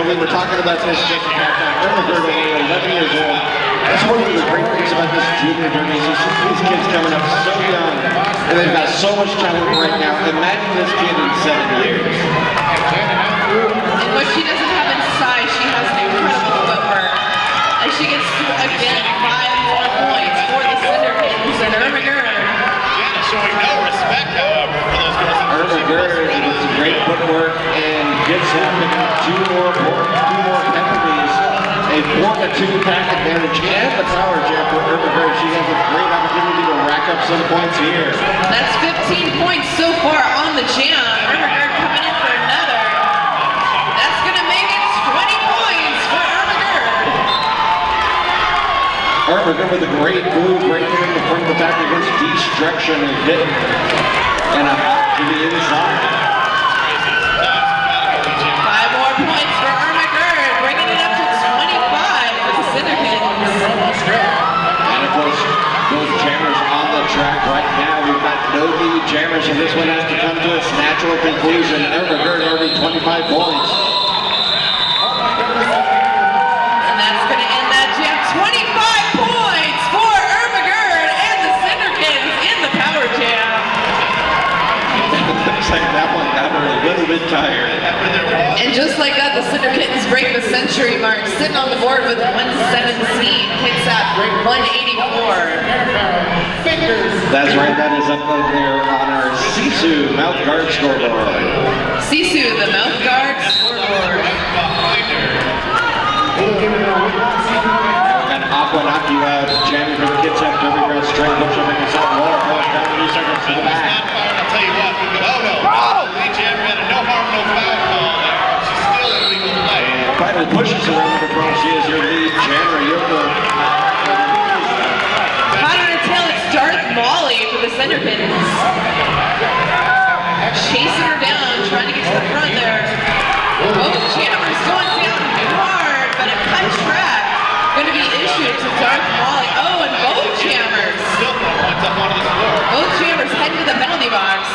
[SPEAKER 1] When we were talking about this just at halftime, Ermagerd only 11 years old. That's one of the great things about this junior derby is these kids coming up so young, and they've got so much talent right now. Imagine this kid in 7 years.
[SPEAKER 2] And what she doesn't have in size, she has an incredible footwork. And she gets, again, 5 more points for the Cinder Kittens and Ermagerd.
[SPEAKER 6] Showing no respect, however, for those girls.
[SPEAKER 1] Ermagerd with great footwork and gets him 2 more penalties. A 4-2 pack advantage and the power jam for Ermagerd. She has a great opportunity to rack up some points here.
[SPEAKER 2] That's 15 points so far on the jam. Ermagerd coming in for another. That's going to make it 20 points for Ermagerd.
[SPEAKER 1] Ermagerd with a great move right there in the front of the pack against Destruction and hit and a hop to the inside.
[SPEAKER 2] 5 more points for Ermagerd, bringing it up to 25 for the Cinder Kittens.
[SPEAKER 1] And Jammers, and this one has to come to its natural conclusion. Irma Gerd already 25 points.
[SPEAKER 2] And that's going to end that jam. 25 points for Irma Gerd and the Cinder Kittens in the power jam.
[SPEAKER 1] Looks like that one got her a little bit tired.
[SPEAKER 2] And just like that, the Cinder Kittens break the century mark, sitting on the board with 117. Kitsap 184.
[SPEAKER 1] That's right, that is up there on our Sisu mouth guard scoreboard.
[SPEAKER 2] Sisu, the mouth guard scoreboard.
[SPEAKER 1] And Aquanakua jamming for the Kitsap Derby Ground straight, push up against that wall, going down 3 seconds to the back.
[SPEAKER 6] I'll tell you what, lead jammer had a no harm, no foul call there. She's still in legal play.
[SPEAKER 1] And finally pushes her over the cross. She is your lead jammer.
[SPEAKER 2] Hot on her tail, it's Darth Molly for the Cinder Kittens. Chasing her down, trying to get to the front there. Both jammers going down hard, but a cut track going to be issued to Darth Molly. Oh, and both jammers.
[SPEAKER 6] Still points up onto the floor.
[SPEAKER 2] Both jammers heading to the penalty box.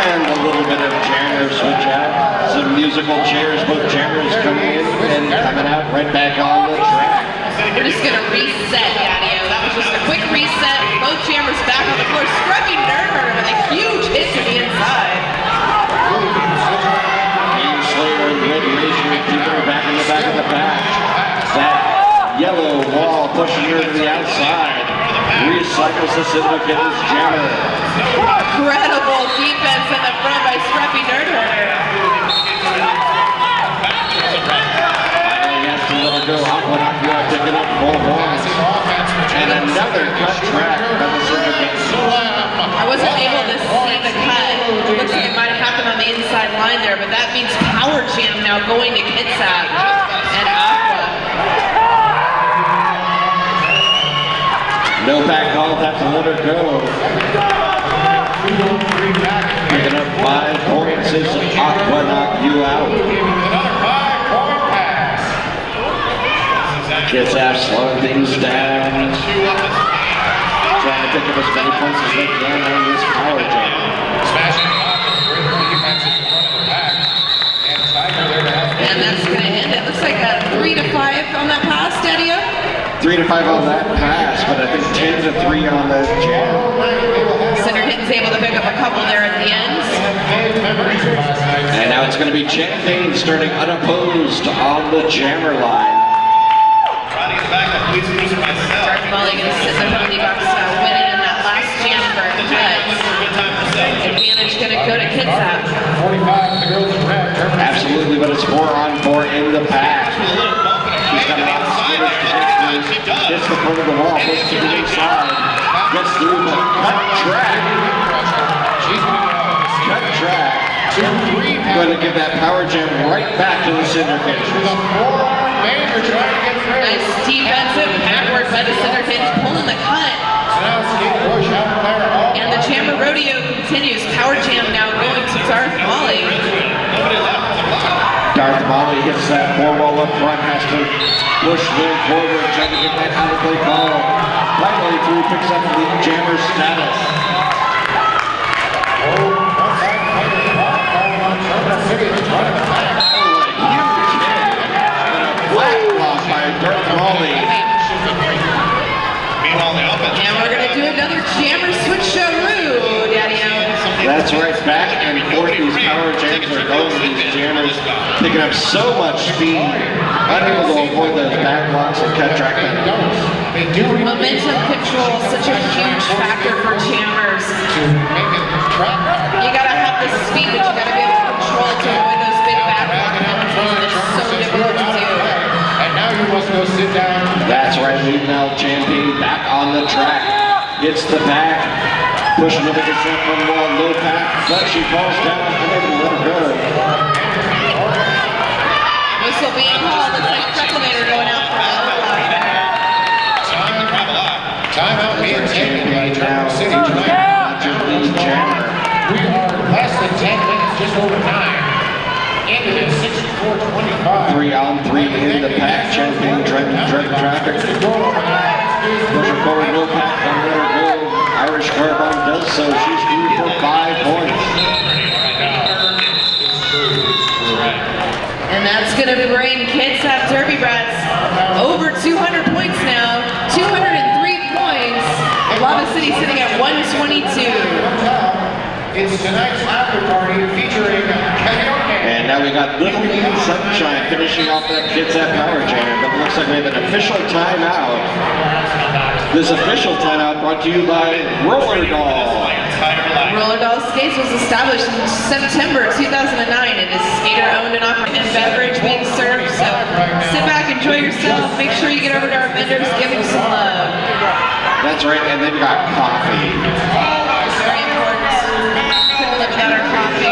[SPEAKER 1] And a little bit of jammer switch out. Some musical chairs, both jammers coming in and coming out right back on the track.
[SPEAKER 2] We're just going to reset, Daddy-O. That was just a quick reset. Both jammers back on the floor. Scruffy Nermer with a huge hit to the inside.
[SPEAKER 1] Game Slayer and Red Razor keeping her back in the back of the pack. That yellow wall pushing her to the outside. Recycles the Cinder Kittens jammer.
[SPEAKER 2] Incredible defense in the front by Scruffy Nermer.
[SPEAKER 1] To let her go. Aquanakua picking up 4 points. And another cut track by the Cinder Kittens.
[SPEAKER 2] I wasn't able to see the cut. It looks like it might have happened on the inside line there, but that means power jam now going to Kitsap and Aqua.
[SPEAKER 1] No back call, have to let her go. Picking up 5 points as Aqua knocked you out.
[SPEAKER 6] Another 5-point pass.
[SPEAKER 1] Kitsap slowing things down. Trying to pick up as many points as they can on this power jam.
[SPEAKER 6] Smashing great defense at the front of the pack. And Cinder there to help.
[SPEAKER 2] And that's going to end it. Looks like a 3-5 on that pass, Daddy-O.
[SPEAKER 1] 3-5 on that pass, but I think 10-3 on the jam.
[SPEAKER 2] Cinder Kittens able to pick up a couple there at the end.
[SPEAKER 1] And now it's going to be Champagne starting unopposed on the jammer line.
[SPEAKER 6] Ronnie's back to police cruiser myself.
[SPEAKER 2] Darth Molly going to sit in the penalty box, winning in that last jam for Brats. Advantage going to go to Kitsap.
[SPEAKER 5] 45 the girls in red.
[SPEAKER 1] Absolutely, but it's 4-on-4 in the pack. She's got a lot of skitters to get through. Gets the front of the wall, pushes to the inside. Gets through the cut track. Cut track. Going to give that power jam right back to the Cinder Kittens.
[SPEAKER 2] Nice defensive backward by the Cinder Kittens, pulling the cut. And the Jammer Rodeo continues. Power jam now going to Darth Molly.
[SPEAKER 1] Darth Molly hits that 4-wall up front, has to push them forward, trying to get that out of play call. Finally through, picks up the jammer status. Darth Molly.
[SPEAKER 6] Meanwhile, the offense.
[SPEAKER 2] And we're going to do another Jammer switch show-roo, Daddy-O.
[SPEAKER 1] That's right, back and forth these power jams are going. These jammers picking up so much speed, unable to avoid those back blocks and cut track penalties.
[SPEAKER 2] Momentum control, such a huge factor for jammers. You got to have the speed, but you got to be able to control to avoid those big back block penalties. It's so difficult to do.
[SPEAKER 5] And now you must go sit down.
[SPEAKER 1] That's right, leading out Champagne back on the track. Gets the back, pushing it against that front wall, low pack, but she falls down and they can let her go.
[SPEAKER 2] Whistle being called, looks like Frecklevator going out for a
[SPEAKER 5] Timeout being taken by
[SPEAKER 1] Now,
[SPEAKER 5] Turner City tonight.
[SPEAKER 1] lead jammer.
[SPEAKER 5] We are less than 10 minutes, just over 9. Ended at 64-25.
[SPEAKER 1] 3-on-3 in the pack. Champagne trying to direct traffic. Pushing forward, no pack on her goal. Irish Carbon does so. She's through for 5 points.
[SPEAKER 2] And that's going to bring Kitsap Derby Brats over 200 points now. 203 points. Lava City sitting at 122.
[SPEAKER 5] It's tonight's after party featuring karaoke.
[SPEAKER 1] And now we got Little Mean Sunshine finishing off that Kitsap Power Jam. But it looks like we have an official timeout. This official timeout brought to you by Roller Doll.
[SPEAKER 2] Roller Doll Skates was established in September 2009 and is skater owned and operated and beverage being served. So sit back, enjoy yourself. Make sure you get over to our vendors, give them some love.
[SPEAKER 1] That's right, and they've got coffee.
[SPEAKER 2] Very important. Couldn't live without our coffee.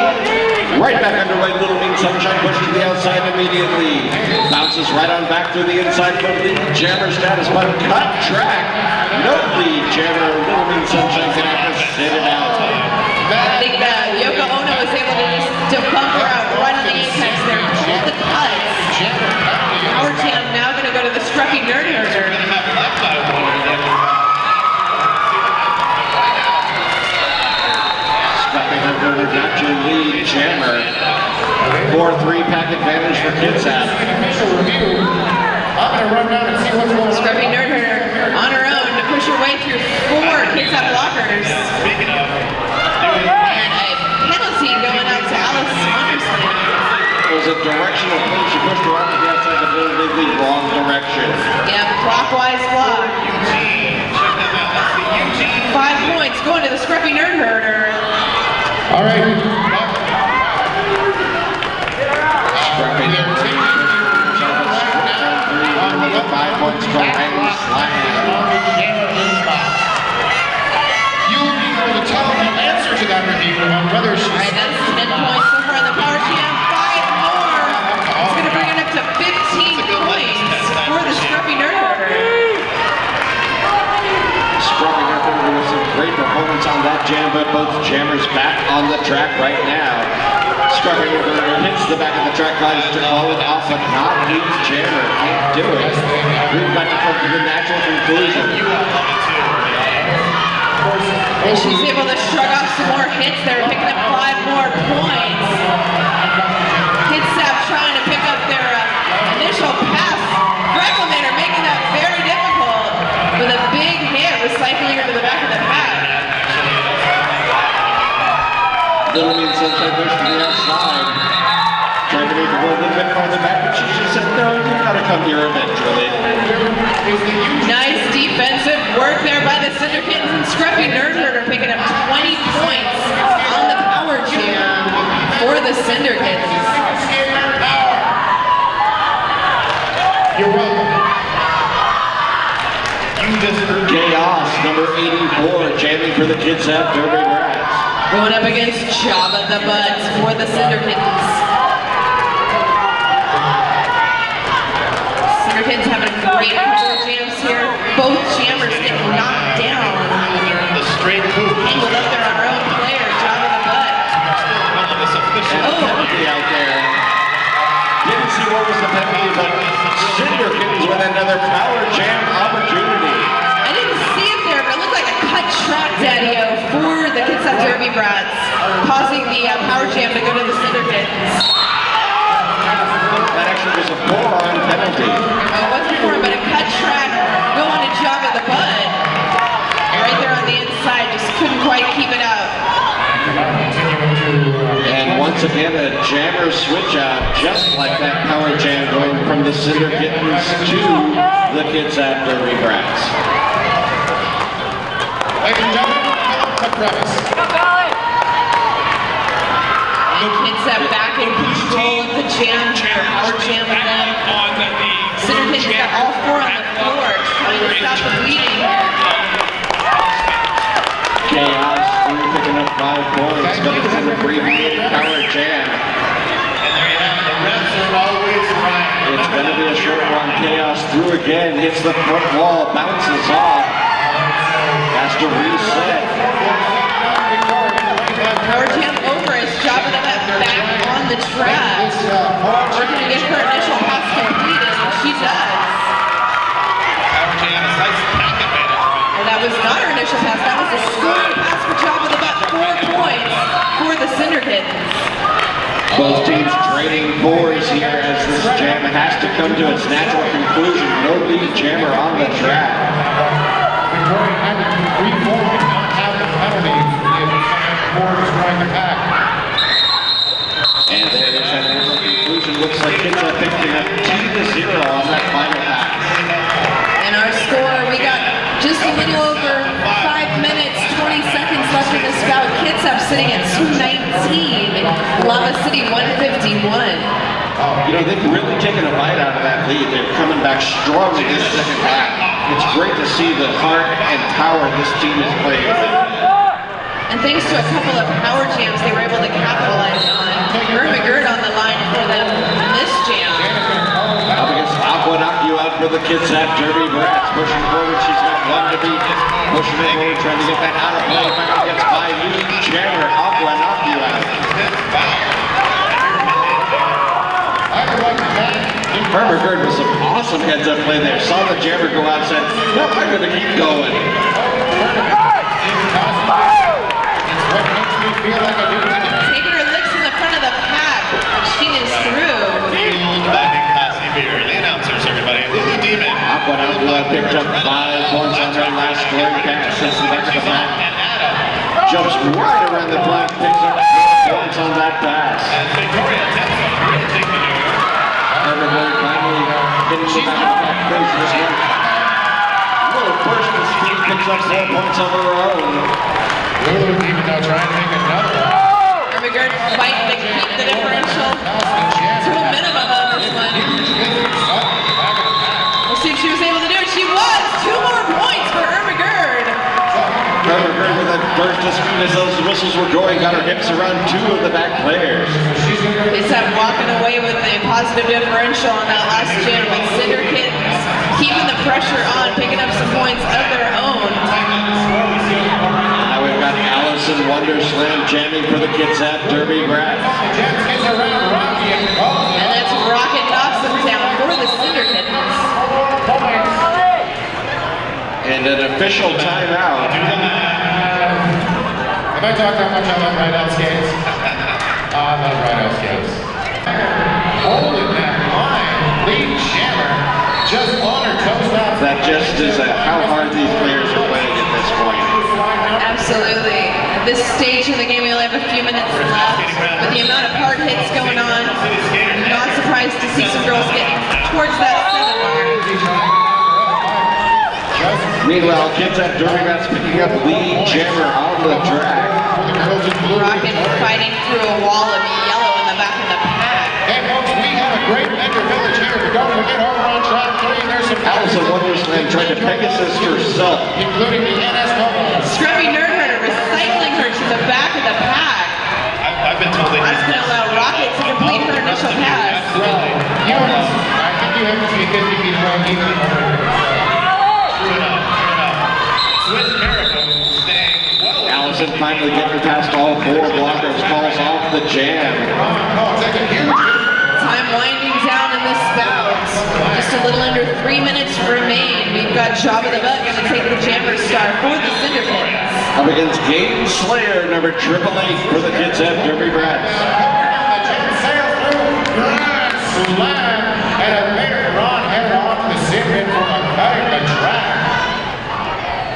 [SPEAKER 1] Right back underway, Little Mean Sunshine pushed to the outside immediately. Bounces right on back through the inside, but lead jammer status, but cut track. No lead jammer, Little Mean Sunshine can have to sit it out.
[SPEAKER 2] I think Yoko Ono was able to bump her out right on the apex there. Pull the cuts. Power Jam now going to go to the Scruffy Nerd Herder.
[SPEAKER 1] Not your lead jammer. 4-3 pack advantage for Kitsap.
[SPEAKER 5] I'm going to run down and see what's going on.
[SPEAKER 2] Scruffy Nerd Herder on her own to push her way through 4 Kitsap blockers. And a penalty going out to Alice Anderson.
[SPEAKER 1] It was a directional play. She pushed her off to the outside the building, the wrong direction.
[SPEAKER 2] Yeah, clockwise block. 5 points going to the Scruffy Nerd Herder.
[SPEAKER 5] All right.
[SPEAKER 1] Scruffy Nerd Herder. 5 points for Riley Slam.
[SPEAKER 5] You'll be able to tell the answer to that review on whether she's...
[SPEAKER 2] All right, that's 10 points so far on the Power Jam. 5 more. It's going to bring it up to 15 points for the Scruffy Nerd Herder.
[SPEAKER 1] Scruffy Nerd Herder with some great performance on that jam, but both jammers back on the track right now. Scruffy Nerd Herder hits the back of the track, tries to call it off, but not each jammer. Can't do it. We've got to come to the natural conclusion.
[SPEAKER 2] And she's able to shrug off some more hits there, picking up 5 more points. Kitsap trying to pick up their initial pass. Reclamator making that very difficult with a big hit, recycling her to the back of the pack.
[SPEAKER 1] Little Mean Sunshine pushed to the outside. Trying to make the ball a little bit farther back, but she just said, no, you gotta come here eventually.
[SPEAKER 2] Nice defensive work there by the Cinder Kittens, and Scruffy Nerd Herder picking up 20 points on the Power Jam for the Cinder Kittens.
[SPEAKER 5] You're welcome.
[SPEAKER 1] Chaos, number 84, jamming for the Kitsap Derby Brats.
[SPEAKER 2] Going up against Jabba the Butt for the Cinder Kittens. Cinder Kittens having a great couple of jams here. Both jammers getting knocked down.
[SPEAKER 6] The straight move.
[SPEAKER 2] Angled up there on our own player, Jabba the Butt.
[SPEAKER 1] And a penalty out there. Didn't see what was the penalty, but Cinder Kittens with another Power Jam opportunity.
[SPEAKER 2] I didn't see it there, but it looked like a cut track daddy-o for the Kitsap Derby Brats, causing the Power Jam to go to the Cinder Kittens.
[SPEAKER 1] That actually was a 4-on penalty.
[SPEAKER 2] It wasn't for him, but a cut track going to Jabba the Butt. Right there on the inside, just couldn't quite keep it out.
[SPEAKER 1] And once again, a jammer switch out, just like that Power Jam going from the Cinder Kittens to the Kitsap Derby Brats.
[SPEAKER 5] Ladies and gentlemen, to premise.
[SPEAKER 2] And Kitsap back in control of the jam, Power Jam with them. Cinder Kittens got all 4 on the floor, trying to stop the bleeding.
[SPEAKER 1] Chaos, picking up 5 points, but it's an abbreviated Power Jam.
[SPEAKER 6] And there you have it. The refs are always right.
[SPEAKER 1] It's going to be a short one. Chaos through again, hits the front wall, bounces off. Has to reset.
[SPEAKER 2] Power Jam over as Jabba the Butt back on the track. Working to get her initial pass completed, and she does.
[SPEAKER 6] Power Jam, a slice packet
[SPEAKER 1] Both teams trading fours here as this jam has to come to its natural conclusion. No lead jammer on the track.
[SPEAKER 5] Victoria having 3-4 did not have the penalties for destroying the pack.
[SPEAKER 1] And there is that natural conclusion. Looks like Kitsap picking up 2-0 on that final pass.
[SPEAKER 2] And our score, we got just a little over 5 minutes, 20 seconds left in this bout. Kitsap sitting at 219, Lava City 151.
[SPEAKER 1] You know, they've really taken a bite out of that lead. They're coming back strongly this second half. It's great to see the heart and power this team is playing.
[SPEAKER 2] And thanks to a couple of power jams, they were able to capitalize on. McGirt on the line for them in this jam.
[SPEAKER 1] Up against Aqua, knock you out for the Kitsap Derby. Brats pushing forward. She's got one to beat. Pushing it forward, trying to get that out of play. Finally gets by you. Jammer, Aqua, knock you out. McGirt with some awesome heads-up play there. Saw the jammer go out and said, nope, I'm going to keep going.
[SPEAKER 2] Taking her licks in the front of the pack. She is through.
[SPEAKER 6] The announcers, everybody. Lulu Demon.
[SPEAKER 1] Aqua picked up 5 points on her last scoring pass since the back of the pack. Jumps right around the flag, picks up 4 points on that pass.
[SPEAKER 6] And Victoria attempts to really take the lead.
[SPEAKER 1] Everybody finally getting the back of the pack crazy this one. Little burst of speed, picks up 4 points of her own.
[SPEAKER 5] Lulu Demon now trying to make another one.
[SPEAKER 2] McGirt fighting to keep the differential to a minimum on this one. We'll see if she was able to do it. She was! 2 more points for McGirt.
[SPEAKER 1] McGirt with a burst of speed as those whistles were going, got her hips around 2 of the back players.
[SPEAKER 2] Kitsap walking away with a positive differential on that last jam with Cinder Kittens keeping the pressure on, picking up some points of their own.
[SPEAKER 1] Now we've got Allison Wonderslam jamming for the Kitsap Derby Brats.
[SPEAKER 2] And that's Rocket knocks them down for the Cinder Kittens.
[SPEAKER 1] And an official timeout.
[SPEAKER 5] Have I talked how much I love ride-out skates? I love ride-out skates. Holding that line, lead jammer, just on her toes out.
[SPEAKER 1] That just is how hard these players are playing at this point.
[SPEAKER 2] Absolutely. At this stage of the game, we only have a few minutes left. With the amount of hard hits going on, I'm not surprised to see some girls getting towards that 7 mark.
[SPEAKER 1] Meanwhile, Kitsap Derby Brats picking up lead jammer on the track.
[SPEAKER 2] Rocket fighting through a wall of yellow in the back of the pack.
[SPEAKER 5] Hey folks, we have a great vendor village here, but don't forget over on track 3, there's some
[SPEAKER 1] Allison Wonderslam tried to Pegasus herself.
[SPEAKER 5] including the NS Bubbles.
[SPEAKER 2] Scrubby Nerdherder recycling her to the back of the pack.
[SPEAKER 6] I've been told they
[SPEAKER 2] That's going to allow Rocket to complete her initial pass.
[SPEAKER 5] You know, I think you have to be 50 feet away even over here.
[SPEAKER 6] True enough. Swiss Miracle staying well.
[SPEAKER 1] Allison finally getting past all 4 blockers, calls off the jam.
[SPEAKER 2] Time winding down in this bout. Just a little under 3 minutes remain. We've got Job of the Butt going to take the jammer star for the Cinder Kittens.
[SPEAKER 1] Up against Gaten Slayer, number 888 for the Kitsap Derby Brats.
[SPEAKER 5] And a mayor Ron headed on to the Cinder for a cutting the track.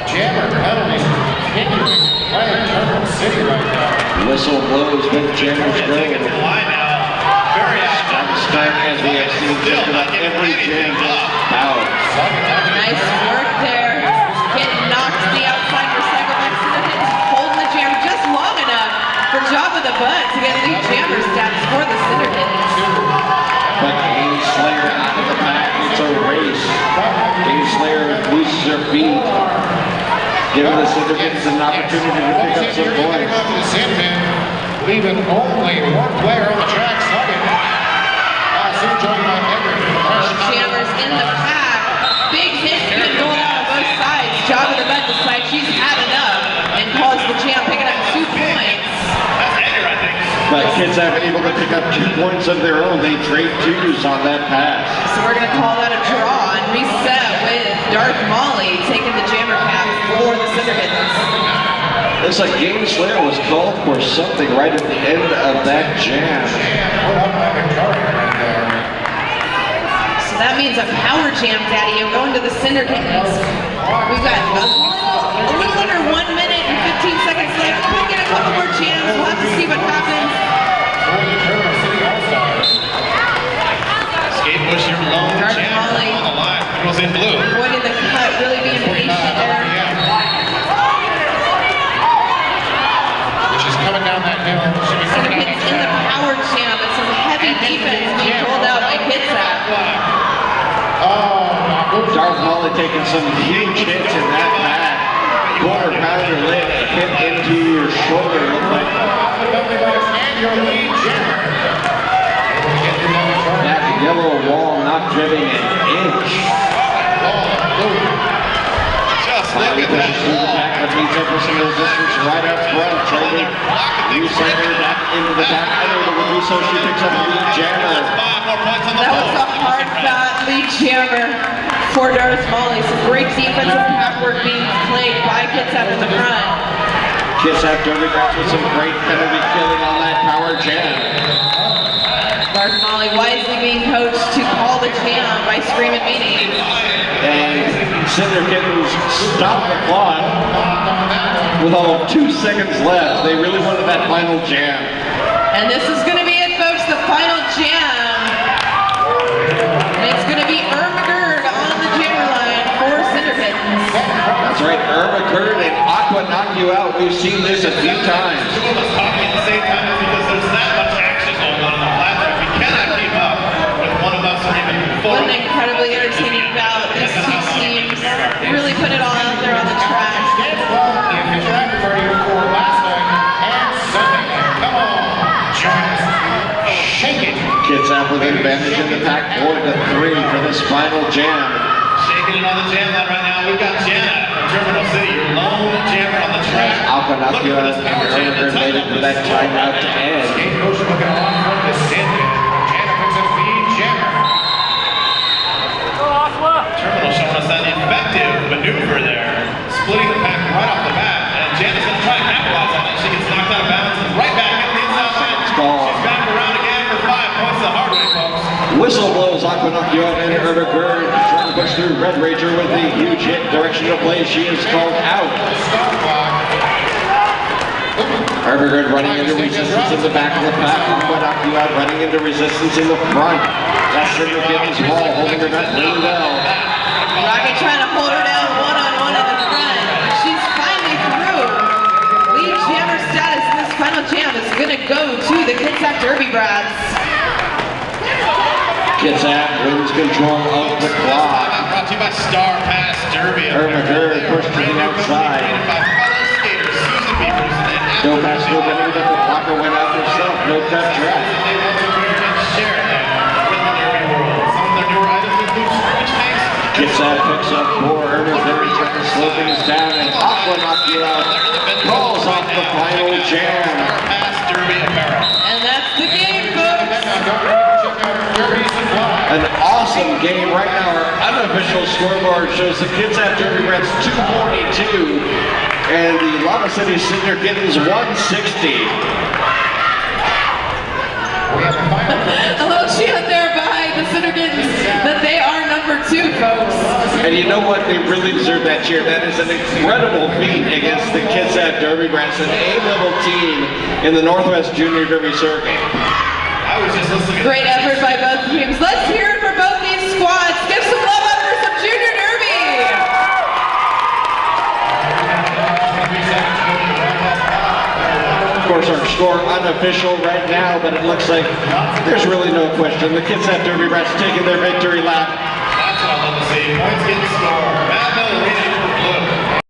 [SPEAKER 5] Jammer penalties continuing to play in Turtle City right now.
[SPEAKER 1] Whistle blows, both jammers go.
[SPEAKER 6] Take it to the line now. Very active.
[SPEAKER 1] Start as we have seen just about every jam this bout.
[SPEAKER 2] Nice work there. Getting knocked to the outside recycle by Cinder Kittens. Holding the jam just long enough for Job of the Butt to get lead jammer stats for the Cinder Kittens.
[SPEAKER 1] But Gaten Slayer out of the pack. It's a race. Gaten Slayer loses her feet, giving the Cinder Kittens an opportunity to pick up some points.
[SPEAKER 5] Leaving only 1 player on the track, Slugging. Soon joined by Everett.
[SPEAKER 2] Jammers in the pack. Big hits being going out on both sides. Job of the Butt decides she's had enough and calls the jam, picking up 2 points.
[SPEAKER 6] That's Edgar, I think.
[SPEAKER 1] But Kitsap able to pick up 2 points of their own. They trade 2s on that pass.
[SPEAKER 2] So we're going to call that a draw and reset with Dark Molly taking the jammer cap for the Cinder Kittens.
[SPEAKER 1] The Looks like Game Slayer was called for something right at the end of that jam.
[SPEAKER 5] Put up by Victoria right there.
[SPEAKER 2] So that means a power jam, Daddy. You're going to the Cinder Kittens. We've got a little under 1 minute and 15 seconds left. We'll get a couple more jams. We'll have to see what happens.
[SPEAKER 5] For the Terminal City All-Stars.
[SPEAKER 6] Skate Bush, your lone
[SPEAKER 2] Dark
[SPEAKER 6] jam
[SPEAKER 2] Molly.
[SPEAKER 6] on the line. Girls in blue.
[SPEAKER 2] Avoiding the cut, really being patient there.
[SPEAKER 5] Which is coming down that hill. Should be
[SPEAKER 2] Cinder
[SPEAKER 5] coming down
[SPEAKER 2] Kittens in the power jam, but some heavy defense being pulled out by Kitsap.
[SPEAKER 1] Dark Molly taking some huge hits in that pad. Quarter pounder lit, a hit into your shoulder. Looked like
[SPEAKER 5] And your lead jammer.
[SPEAKER 1] that yellow wall not driving an inch.
[SPEAKER 6] Just look
[SPEAKER 1] Finally
[SPEAKER 6] at that
[SPEAKER 1] pushes through the
[SPEAKER 6] wall.
[SPEAKER 1] pack, but meets up with some resistance right up front. Trying to use center back into the back. Unable to do so, she picks up the lead jammer.
[SPEAKER 6] 5 more points on the
[SPEAKER 2] That was
[SPEAKER 6] board.
[SPEAKER 2] a hard fought lead jammer for Darth Molly. Some great defensive pack work being played by Kitsap in the front.
[SPEAKER 1] Kitsap Derby Brats with some great penalty killing on that power jam.
[SPEAKER 2] Darth Molly wisely being coached to call the jam by Screamin' Meanie.
[SPEAKER 1] And Cinder Kittens stopped the clock with all of 2 seconds left. They really wanted that final jam.
[SPEAKER 2] And this is going to be it, folks, the final jam. And it's going to be Irma Gerd on the jammer line for Cinder Kittens.
[SPEAKER 1] That's right, Irma Gerd and Aqua knock you out. We've seen this a few times.
[SPEAKER 6] Two of us talking at the same time is because there's that much action going on the platform. We cannot keep up with one of us or even
[SPEAKER 2] What
[SPEAKER 6] four.
[SPEAKER 2] an incredibly entertaining bout. These two teams really put it all out there on the track.
[SPEAKER 5] Well, the official after party for last night and Sunday night. Come on, join us. Shake it.
[SPEAKER 1] Kitsap with advantage in the pack, 4-3 for this final jam.
[SPEAKER 6] Shaking it on the jam line right now. We've got Jana from Terminal City, your lone jammer on the track.
[SPEAKER 1] Aqua knock
[SPEAKER 6] Looking
[SPEAKER 1] you
[SPEAKER 6] for
[SPEAKER 1] out,
[SPEAKER 6] this
[SPEAKER 1] and
[SPEAKER 6] power jam
[SPEAKER 1] Irma
[SPEAKER 6] to
[SPEAKER 1] Gerd
[SPEAKER 6] touch
[SPEAKER 1] made it
[SPEAKER 6] up
[SPEAKER 1] for
[SPEAKER 6] this
[SPEAKER 1] that timeout to end.
[SPEAKER 5] Skate motion looking on from the Cinder. Jana picks up feed jammer.
[SPEAKER 6] Terminal showing us that effective maneuver there. Splitting the pack right off the bat. And Jana's going to try and capitalize on it. She gets knocked out of bounds and right back in the inside line.
[SPEAKER 1] Call.
[SPEAKER 6] She's back around again for 5 points the hard way, folks.
[SPEAKER 1] Whistle blows, Aqua knock you out, and Irma Gerd trying to push through Red Ranger with the huge hit. Direction of play, she is called out.
[SPEAKER 5] Stop clock.
[SPEAKER 1] Irma Gerd running into resistance in the back of the pack. Aqua knock you out, running into resistance in the front. That's Cinder Kittens' wall, holding her back really well.
[SPEAKER 2] Rocket trying to hold her down one-on-one in the front. She's finally through. Lead jammer status in this final jam is going to go to the Kitsap Derby Brats.
[SPEAKER 1] Kitsap wins control of the clock.
[SPEAKER 6] Brought to you by Star Pass Derby.
[SPEAKER 1] Irma Gerd pushed to the outside.
[SPEAKER 6] Created by fellow skaters Susan Beavers and
[SPEAKER 1] No pass, no penalty, but the blocker went out herself. No cut track.
[SPEAKER 6] They want to wear and share them with the Derby world. Some of their newer items include storage tanks.
[SPEAKER 1] Kitsap picks up 4. Irma Gerd trying to slow things down, and Aqua knock you out. Calls off the final jam.
[SPEAKER 6] Star Pass Derby apparel.
[SPEAKER 2] And that's the game, folks.
[SPEAKER 1] An awesome game right now. Our unofficial scoreboard shows the Kitsap Derby Brats 242 and the Lava City Cinder Kittens 160.
[SPEAKER 2] A little chant there by the Cinder Kittens that they are number 2, folks.
[SPEAKER 1] And you know what? They really deserve that cheer. That is an incredible feat against the Kitsap Derby Brats, an A-level team in the Northwest Junior Derby Circuit.
[SPEAKER 6] I was just listening.
[SPEAKER 2] Great effort by both teams. Let's hear it for both these squads. Give some love up for some Junior Derby.
[SPEAKER 1] Of course, our score unofficial right now, but it looks like there's really no question. The Kitsap Derby Brats taking their victory lap.
[SPEAKER 6] That's what I love to see. Points getting scored.